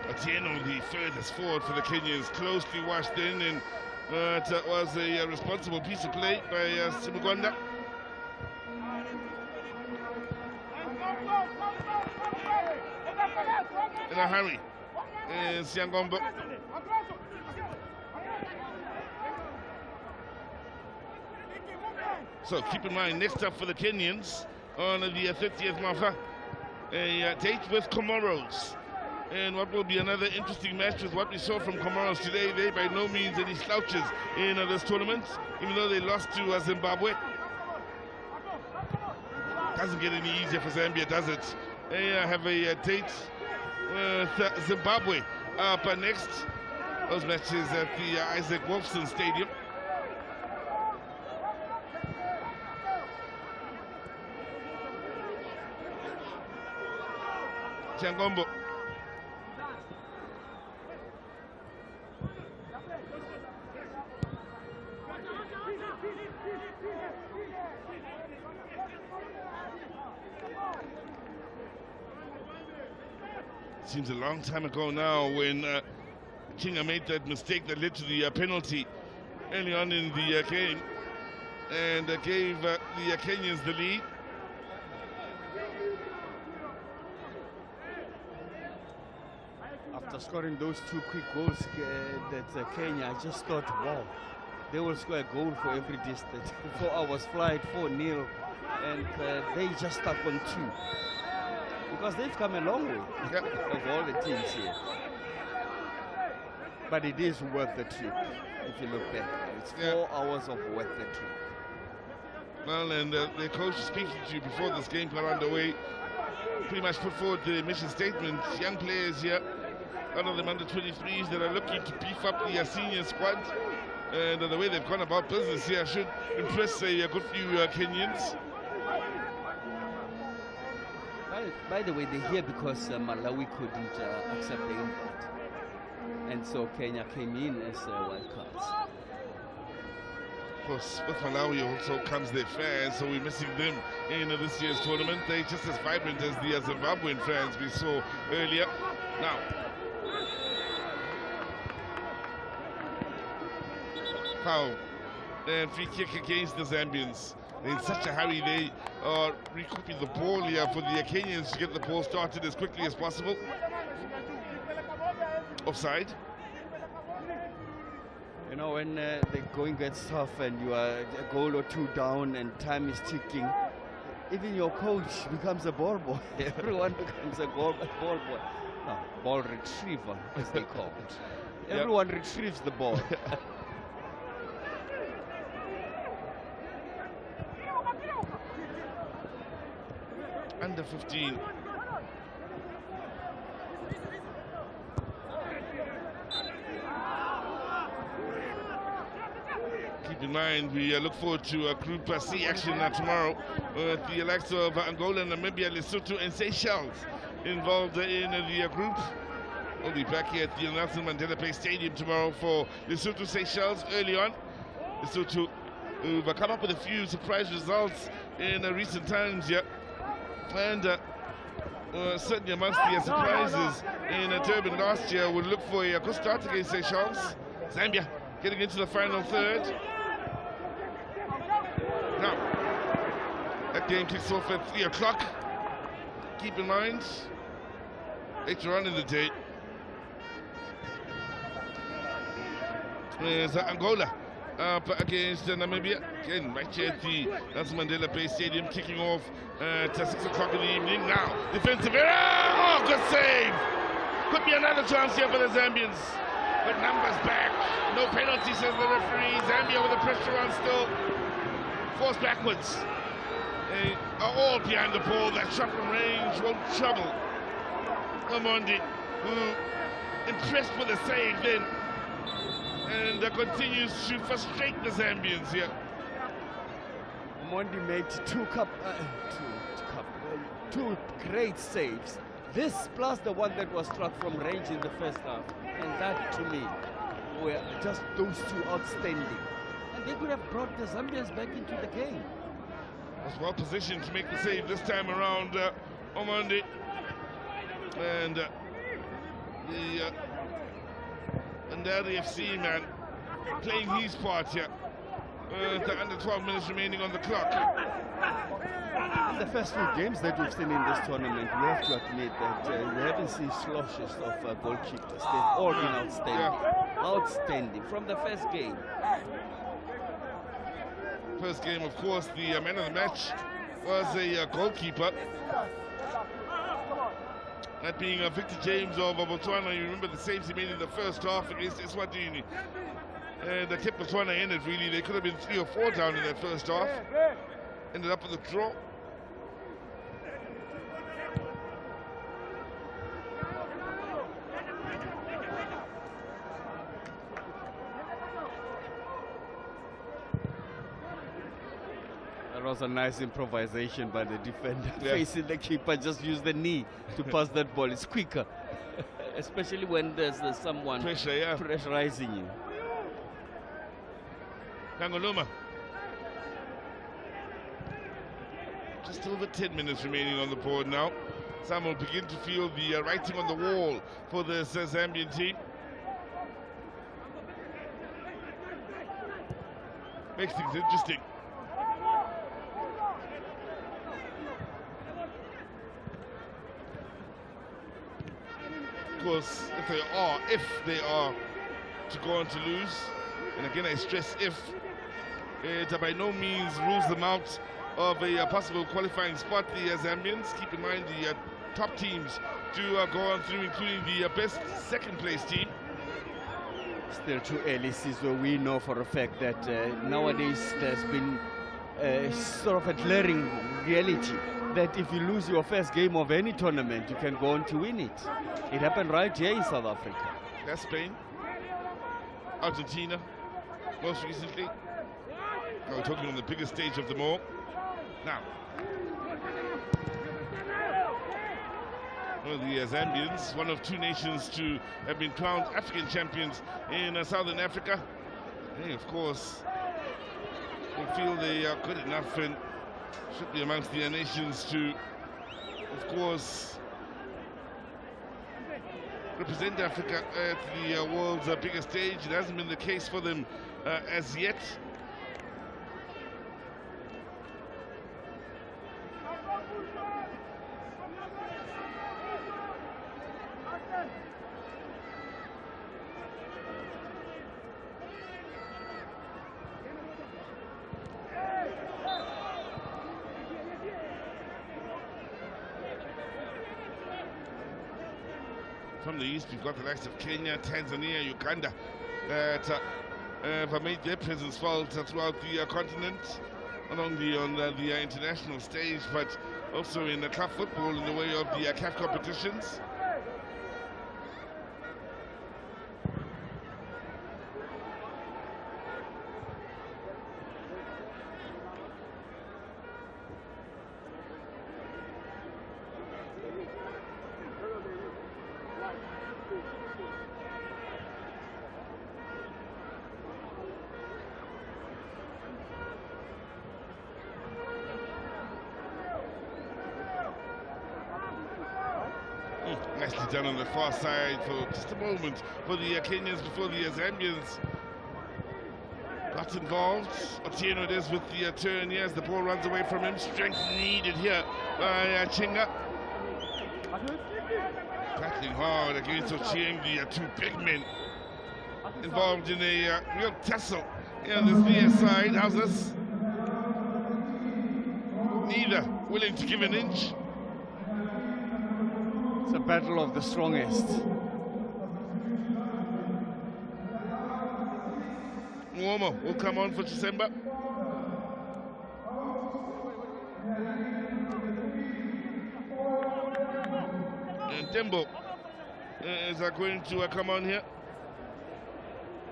Otieno, the furthest forward for the Kenyans, closely washed in, and it was a responsible piece of play by Simugwanda. In a hurry, Siangombo. So keep in mind, next up for the Kenyans on the 30th Marfa, a date with Comoros. And what will be another interesting match with what we saw from Comoros today. They by no means any slouches in this tournament, even though they lost to Zimbabwe. Doesn't get any easier for Zambia, does it? They have a date with Zimbabwe up next. Those matches at the Isaac Wolfson Stadium. Changombo. Seems a long time ago now when Kenya made that mistake that led to the penalty early on in the game and gave the Kenyans the lead. After scoring those two quick goals, that Kenya, I just thought, wow, they will score a goal for every distance. 4 hours flight, 4-0, and they just stuck on 2. Because they've come a long way of all the teams here. But it is worth the trip, if you look back. It's 4 hours of worth the trip. Well, and the coach speaking to you before this game got underway pretty much put forward the mission statement. Young players here, one of them under 23s that are looking to beef up the senior squad. And the way they've gone about business here should impress a good few Kenyans. By the way, they're here because Malawi couldn't accept the invite. And so Kenya came in as wildcards. Of course, with Malawi also comes their fans, so we're missing them in this year's tournament. They're just as vibrant as the Zimbabwean fans we saw earlier. Now, foul and free kick against the Zambians. They're in such a hurry, they are recouping the ball here for the Kenyans to get the ball started as quickly as possible. Offside. You know, when the going gets tough and you are a goal or 2 down and time is ticking, even your coach becomes a ball boy. Everyone becomes a ball boy. No, ball retriever, as they call it. Everyone retrieves the ball. Under 15. Keep in mind, we look forward to Group C action tomorrow with the likes of Angola, Namibia, Lesotho, and Seychelles involved in the group. We'll be back here at the Nelson Mandela Bay Stadium tomorrow for Lesotho, Seychelles early on. Lesotho, who've come up with a few surprise results in recent times here. And certainly amongst the surprises in Durban last year, we'll look for a good start against Seychelles. Zambia getting into the final third. Now, that game kicks off at 3 o'clock. Keep in mind, later on in the day, there's Angola up against Namibia. Again, right here at the Nelson Mandela Bay Stadium, kicking off at 6 o'clock in the evening. Now, defensive error! Oh, good save! Could be another chance here for the Zambians. But numbers back. No penalty, says the referee. Zambia with the pressure on still. Forced backwards. They are all behind the ball. That shot from range won't trouble Omondi, who impressed with the save then. And continues to frustrate the Zambians here. Omondi made two great saves. This plus the one that was struck from range in the first half. And that, to me, were just those two outstanding. And they could have brought the Zambians back into the game. Was well positioned to make the save this time around, Omondi. And the Ndari FC man playing his part here. The under 12 minutes remaining on the clock. In the first few games that we've seen in this tournament, we have to admit that we haven't seen sloshes of goalkeepers. They've all been outstanding. Outstanding from the first game. First game, of course, the man of the match was a goalkeeper. That being Victor James of Botswana. You remember the saves he made in the first half against Eswatini. And they kept Botswana in it, really. They could have been 3 or 4 down in that first half. Ended up with a draw. That was a nice improvisation by the defender. Facing the keeper, just use the knee to pass that ball. It's quicker, especially when there's someone pressurizing you. Kangoloma. Just over 10 minutes remaining on the board now. some will begin to feel the writing on the wall for this Zambian team. Makes things interesting. Of course, if they are to go on to lose, and again I stress if, it by no means rules them out of a possible qualifying spot. The Zambians, keep in mind the top teams to go on through, including the best second place team. Still too early, Sizwe. We know for a fact that nowadays there's been sort of a glaring reality that if you lose your first game of any tournament, you can go on to win it. It happened right here in South Africa. That's Spain, Argentina, most recently. Now we're talking on the biggest stage of them all. Now, well, the Zambians, one of two nations to have been crowned African champions in Southern Africa. They, of course, will feel they are good enough and should be amongst the nations to, of course, represent Africa at the world's biggest stage. It hasn't been the case for them as yet. From the east, we've got the likes of Kenya, Tanzania, Uganda that have made their presence felt throughout the continent, not only on the international stage, but also in the club football in the way of the CAF competitions. Nicely done on the far side for just a moment for the Kenyans before the Zambians got involved. Otieno it is with the turn here as the ball runs away from him. Strength needed here by Chinga. Tackling hard against Ochieng, the two big men involved in a real tussle here on this near side. How's this? Neither willing to give an inch. It's a battle of the strongest. Uomo will come on for December. And Tembo is going to come on here.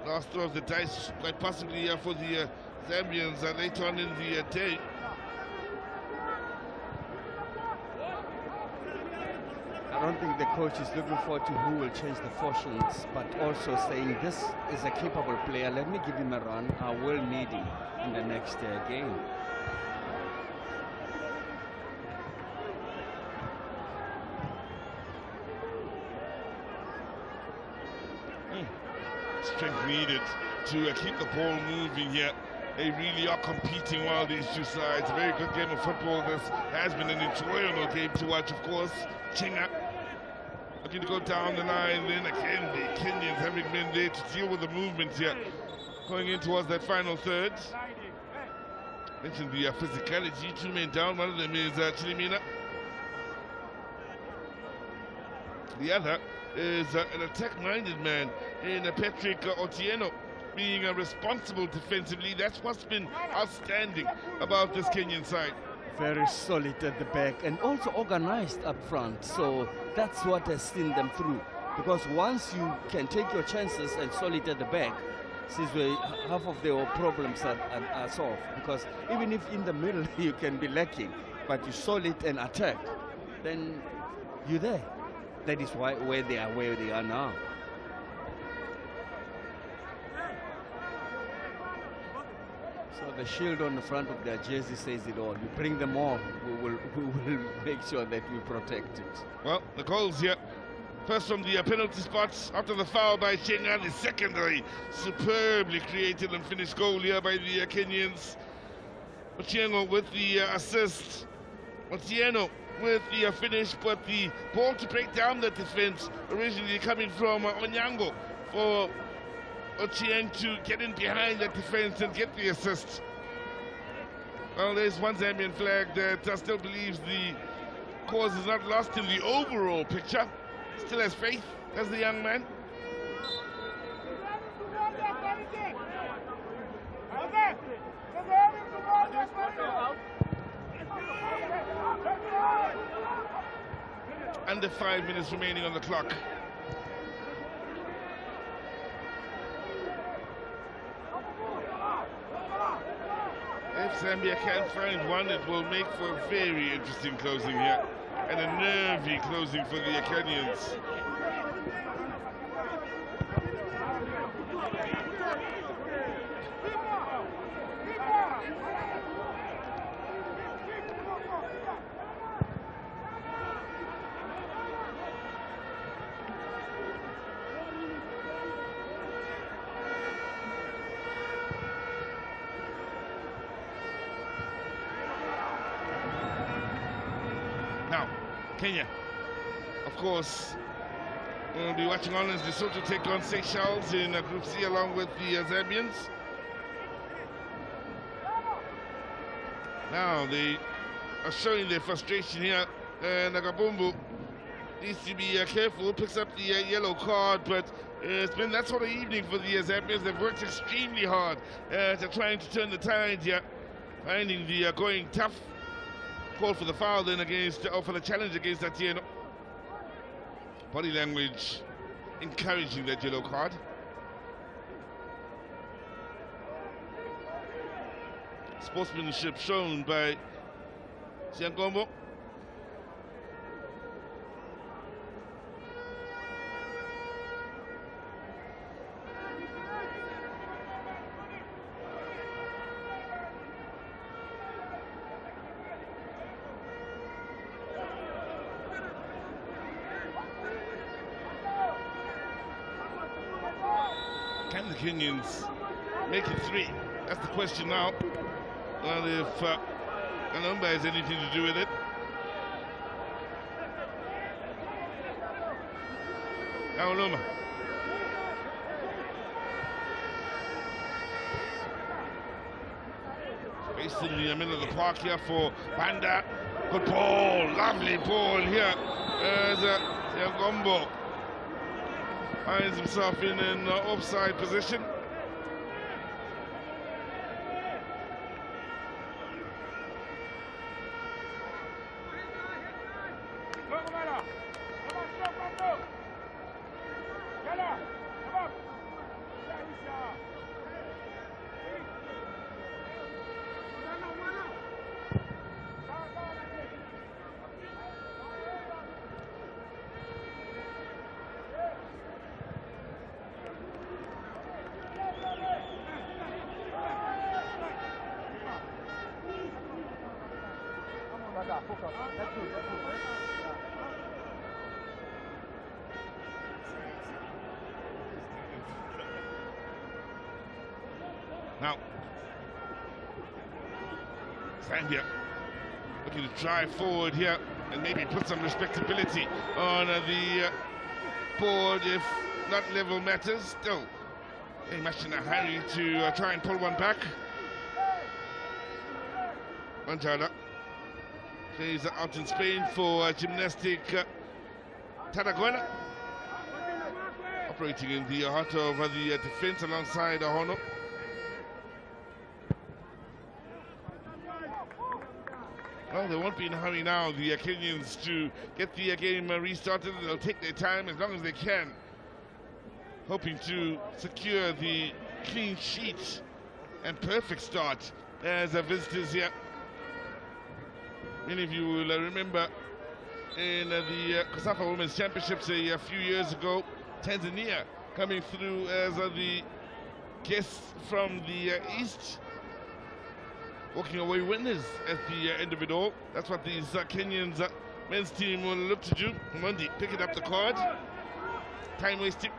Last throw of the dice, quite possibly for the Zambians later on in the day. I don't think the coach is looking forward to who will change the fortunes, but also saying this is a capable player. Let me give him a run. I will need him in the next game. Strength needed to keep the ball moving here. They really are competing well, these two sides. A very good game of football. This has been an enjoyable game to watch, of course. Chinga looking to go down the line. Then again, the Kenyans having been there to deal with the movements here, going in towards that final third. Mentioned the physicality. Two men down. One of them is Chilimina. The other is an attack-minded man in Patrick Otieno, being responsible defensively. That's what's been outstanding about this Kenyan side. Very solid at the back and also organized up front. So that's what has seen them through. Because once you can take your chances and solid at the back, half of their problems are solved. Because even if in the middle you can be lacking, but you solid and attack, then you're there. That is why where they are now. So the shield on the front of their jersey says it all. You bring them all, we will make sure that we protect it. Well, the goals here. First from the penalty spots after the foul by Chenga. The secondary superbly created and finished goal here by the Kenyans. Ochiengo with the assist. Otieno with the finish, but the ball to break down the defense originally coming from Onyango for Ochieng to get in behind the defense and get the assist. Well, there's one Zambian flag that still believes the cause is not lost in the overall picture. Still has faith as the young man. Under 5 minutes remaining on the clock. If Zambia can find one, it will make for a very interesting closing here, and a nervy closing for the Kenyans. Now, Kenya, of course, we'll be watching on as Lesotho take on Seychelles in Group C along with the Zambians. Now they are showing their frustration here. Nagabumbu needs to be careful, picks up the yellow card, but it's been that sort of evening for the Zambians. They've worked extremely hard to trying to turn the tide here, finding the going tough. Call for the foul then against, or for the challenge against Atieno. Body language encouraging that yellow card. Sportsmanship shown by Siangombo. Can the Kenyans make it 3? That's the question now. Well, if Kanumba has anything to do with it. Now Luma. Space in the middle of the park here for Banda. Good ball, lovely ball here as Siangombo finds himself in an offside position. Now, Zambia looking to drive forward here and maybe put some respectability on the board, if not level matters. Still very much in a hurry to try and pull one back. Manjada plays out in Spain for Gymnastic Tarragona, operating in the heart of the defense alongside Hono. Well, they won't be in a hurry now, the Kenyans, to get the game restarted. They'll take their time as long as they can, hoping to secure the clean sheet and perfect start as visitors here. Many of you will remember in the COSAFA Women's Championships a few years ago, Tanzania coming through as the guests from the east walking away winners at the end of it all. That's what these Kenyans men's team will look to do. Monday picking up the card. Time wasting.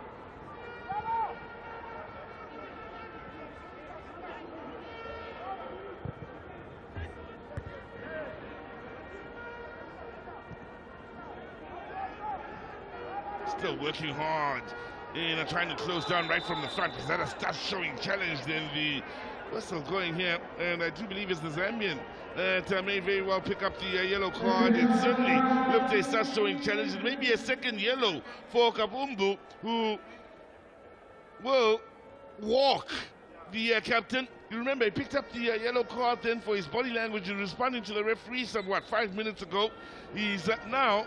Still working hard in trying to close down right from the front, because that starts showing challenge. Then the whistle going here, and I do believe it's the Zambian that may very well pick up the yellow card. It certainly looked they start showing challenge, and maybe a second yellow for Kabumbu, who will walk the captain. You remember he picked up the yellow card then for his body language in responding to the referee some 5 minutes ago. He's now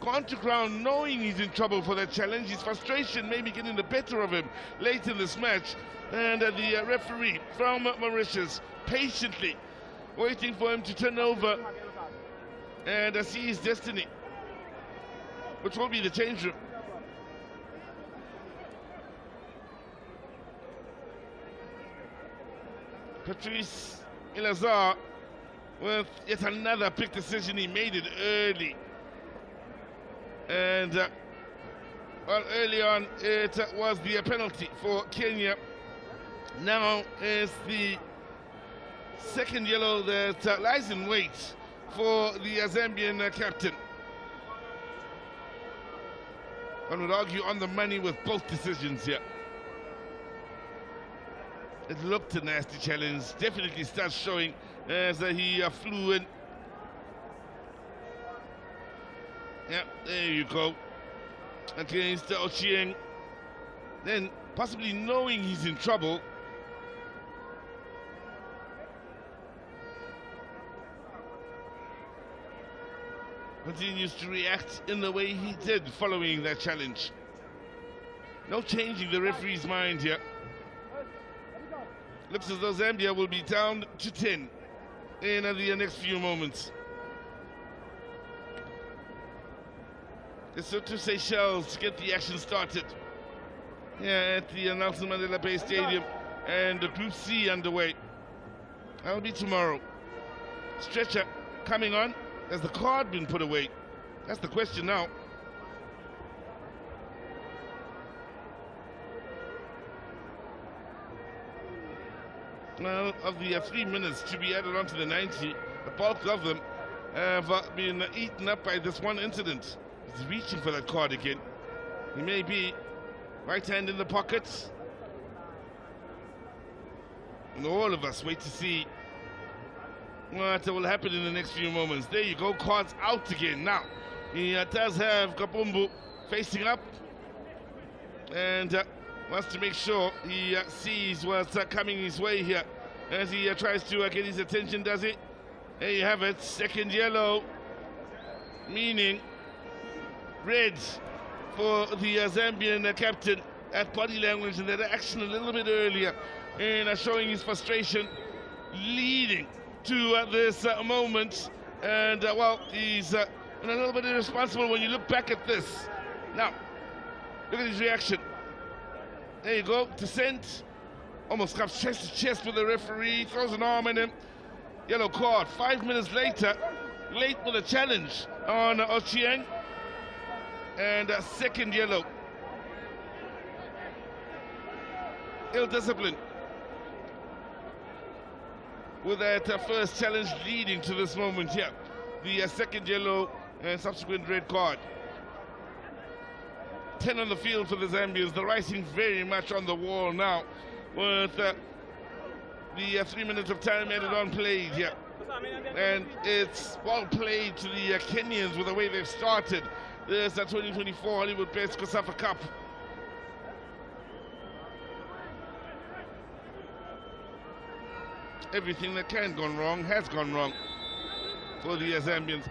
gone to ground knowing he's in trouble for that challenge. His frustration may be getting the better of him late in this match, and the referee from Mauritius patiently waiting for him to turn over and see his destiny, which will be the change room. Patrice Ilazar with yet another pick decision. He made it early. And well, early on it was the penalty for Kenya. Now is the second yellow that lies in wait for the Zambian captain. One would argue on the money with both decisions here. It looked a nasty challenge, definitely starts showing as he flew in. Yeah, there you go. Against Ochieng. Then, possibly knowing he's in trouble, continues to react in the way he did following that challenge. No changing the referee's mind here. Looks as though Zambia will be down to 10 in the next few moments. It's to Seychelles to get the action started. Yeah, at the Nelson Mandela Bay Stadium, and the Group C underway. That'll be tomorrow. Stretcher coming on. Has the card been put away? That's the question now. Well, of the 3 minutes to be added on to the 90, the bulk of them have been eaten up by this one incident. He's reaching for that card again. He may be right hand in the pockets. And all of us wait to see what will happen in the next few moments. There you go, cards out again. Now, he does have Kabumbu facing up and wants to make sure he sees what's coming his way here as he tries to get his attention, does he? There you have it, second yellow, meaning red for the Zambian captain at body language, and that action a little bit earlier in showing his frustration, leading to this moment. And well, he's a little bit irresponsible when you look back at this. Now, look at his reaction. There you go, descent. Almost comes chest to chest with the referee, throws an arm in him. Yellow card. 5 minutes later, late with a challenge on Ochieng. And a second yellow. Ill discipline with that first challenge leading to this moment here. The second yellow and subsequent red card. 10 on the field for the Zambians. The writing very much on the wall now with the 3 minutes of time added on played here. And it's well played to the Kenyans with the way they've started this 2024 Hollywood Best COSAFA Cup. Everything that can go wrong has gone wrong for the Zambians.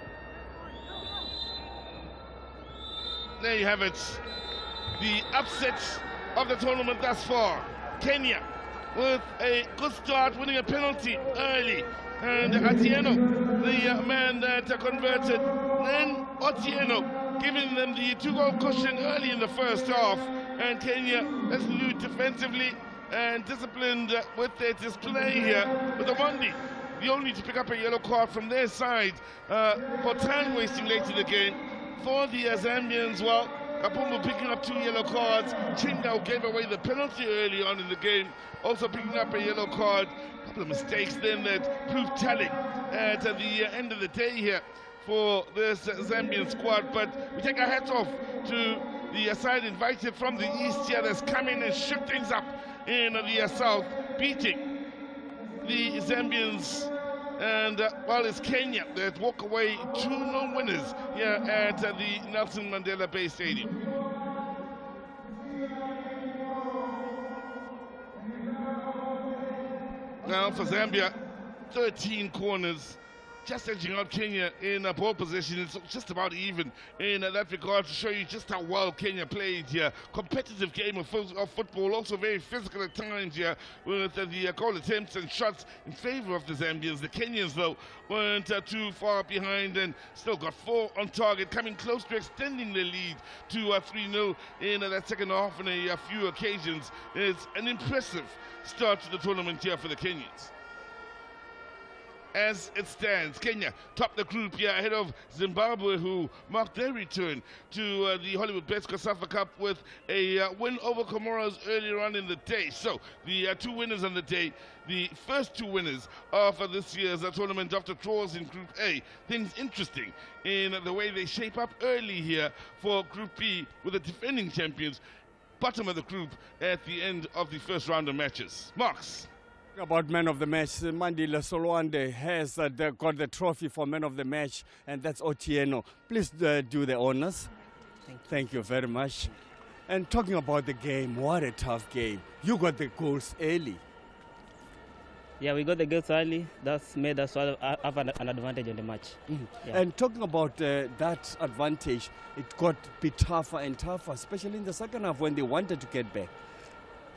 There you have it. The upset of the tournament thus far. Kenya with a good start, winning a penalty early. And Atieno, the man that converted. Then Otieno giving them the 2-goal cushion early in the first half. And Kenya resolute defensively and disciplined with their display here with Omondi the only to pick up a yellow card from their side for time wasting late in the game. For the Zambians, well, Kapumbu picking up 2 yellow cards. Chindao gave away the penalty early on in the game, also picking up a yellow card. A couple of mistakes then that proved telling at the end of the day here for this Zambian squad. But we take our hats off to the side invited from the east here that's come in and shook things up in the south, beating the Zambians. And while it's Kenya that walk away 2-0 winners here at the Nelson Mandela Bay Stadium. Now for Zambia, 13 corners, just edging out Kenya in ball position. It's just about even in that regard, to show you just how well Kenya played here. Competitive game of football, also very physical at times here, with the goal attempts and shots in favor of the Zambians. The Kenyans, though, weren't too far behind and still got 4 on target, coming close to extending the lead to 3-0 in that second half on a few occasions. It's an impressive start to the tournament here for the Kenyans. As it stands, Kenya top the group here ahead of Zimbabwe, who marked their return to the Hollywood Bets COSAFA Cup with a win over Comoros earlier on in the day. So the 2 winners on the day, the first 2 winners of this year's tournament after draws in Group A. Things interesting in the way they shape up early here for Group B, with the defending champions bottom of the group at the end of the first round of matches. Marks. About man of the match, Mandila Solwande has got the trophy for man of the match, and that's Otieno. Please do the honors. Thank you very much. And talking about the game, what a tough game. You got the goals early. Yeah, we got the goals early. That's made us have an advantage on the match. Yeah. And talking about that advantage, it got a bit tougher and tougher, especially in the second half when they wanted to get back.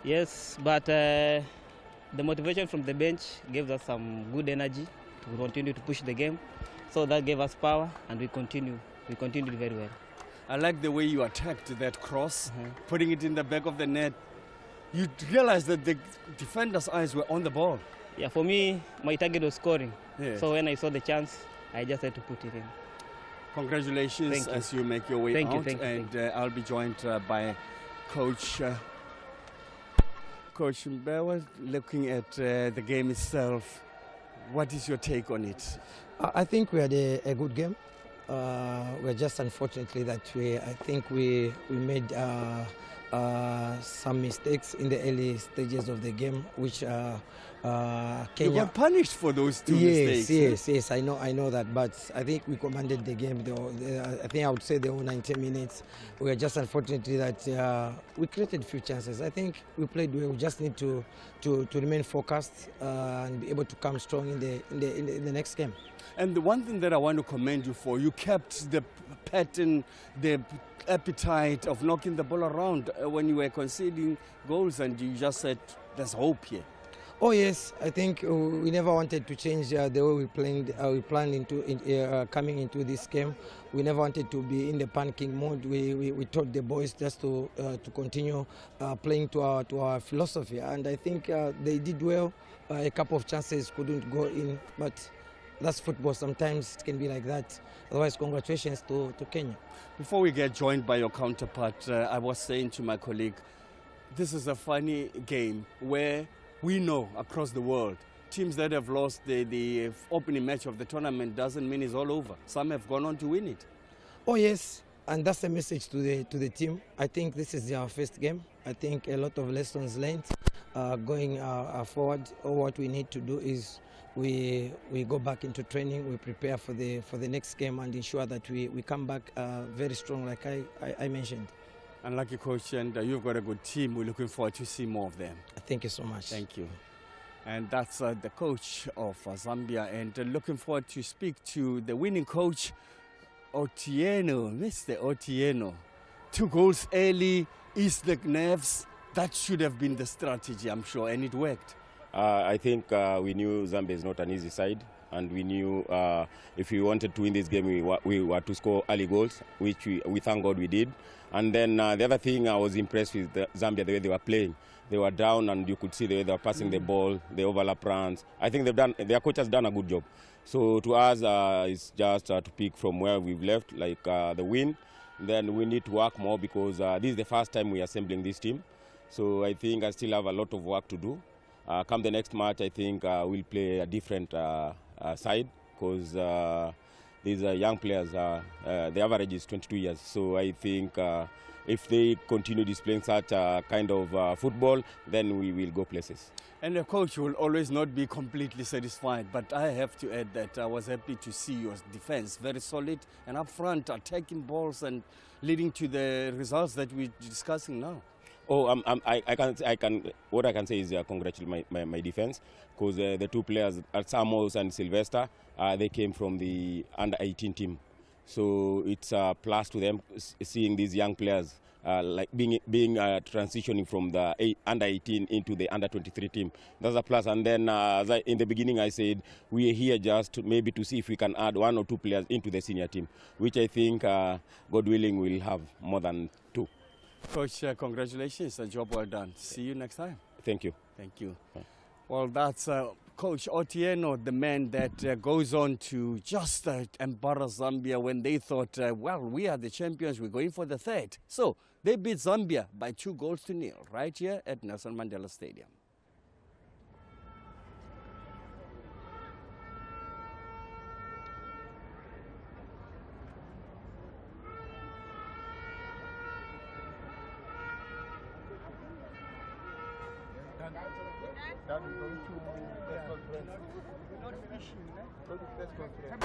Yes, but the motivation from the bench gave us some good energy to continue to push the game. So that gave us power, and we continued very well. I like the way you attacked that cross, putting it in the back of the net. You realized that the defenders' eyes were on the ball. Yeah, for me, my target was scoring. Yeah. So when I saw the chance, I just had to put it in. Congratulations as you make your way out. Thank you. I'll be joined by Coach Mbewa. Looking at the game itself, what is your take on it? I think we had a good game. We're just unfortunately that I think we made some mistakes in the early stages of the game, which Kenya. You got punished for those 2 mistakes. Yes, I know that, but I think we commanded the game. I think I would say the whole 90 minutes. We were just unfortunately that we created a few chances. I think we played well. We just need to remain focused and be able to come strong in the next game. And the one thing that I want to commend you for, you kept the pattern, the appetite of knocking the ball around when you were conceding goals, and you just said there's hope here. Oh yes, I think we never wanted to change the way we planned coming into this game. We never wanted to be in the panicking mode. We told the boys just to continue playing to our philosophy, and I think they did well. A couple of chances couldn't go in, but that's football. Sometimes it can be like that. Otherwise, congratulations to Kenya. Before we get joined by your counterpart, I was saying to my colleague, this is a funny game where we know across the world, teams that have lost the opening match of the tournament doesn't mean it's all over. Some have gone on to win it. Oh yes, and that's a message to the team. I think this is our first game. I think a lot of lessons learned going forward. What we need to do is we go back into training, we prepare for the next game, and ensure that we come back very strong, like I mentioned. And like you, Coach, and you've got a good team. We're looking forward to see more of them. Thank you so much. Thank you. And that's the coach of Zambia, and looking forward to speak to the winning coach, Otieno, Mr. Otieno. 2 goals early, ease the nerves. That should have been the strategy, I'm sure, and it worked. I think we knew Zambia is not an easy side. and we knew if we wanted to win this game, we were to score early goals, which we thank God we did. And then the other thing, I was impressed with Zambia, the way they were playing. They were down, and you could see the way they were passing the ball, the overlap runs. I think their coach has done a good job. So to us, it's just to pick from where we've left, like the win. Then we need to work more because this is the first time we are assembling this team. So I think I still have a lot of work to do. Come the next match, I think we'll play a different side because these are young players. The average is 22 years. So I think if they continue displaying such a kind of football, then we will go places. And the coach will always not be completely satisfied, but I have to add that I was happy to see your defense very solid and up front, attacking balls and leading to the results that we're discussing now. Oh, what I can say is congratulate my defense, because the two players, Samos and Sylvester, they came from the under-18 team. So it's a plus to them seeing these young players like being transitioning from the under-18 into the under-23 team. That's a plus. And then in the beginning I said we are here just maybe to see if we can add 1 or 2 players into the senior team, which I think, God willing, we'll have more than 2. Coach, congratulations, a job well done. See you next time. Thank you. Thank you. Well, that's Coach Otieno, the man that goes on to just embarrass Zambia when they thought, well, we are the champions, we're going for the third. So they beat Zambia by 2-0 right here at Nelson Mandela Stadium. That is going to press conference. Not fishing, eh? Press conference.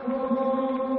Go, go,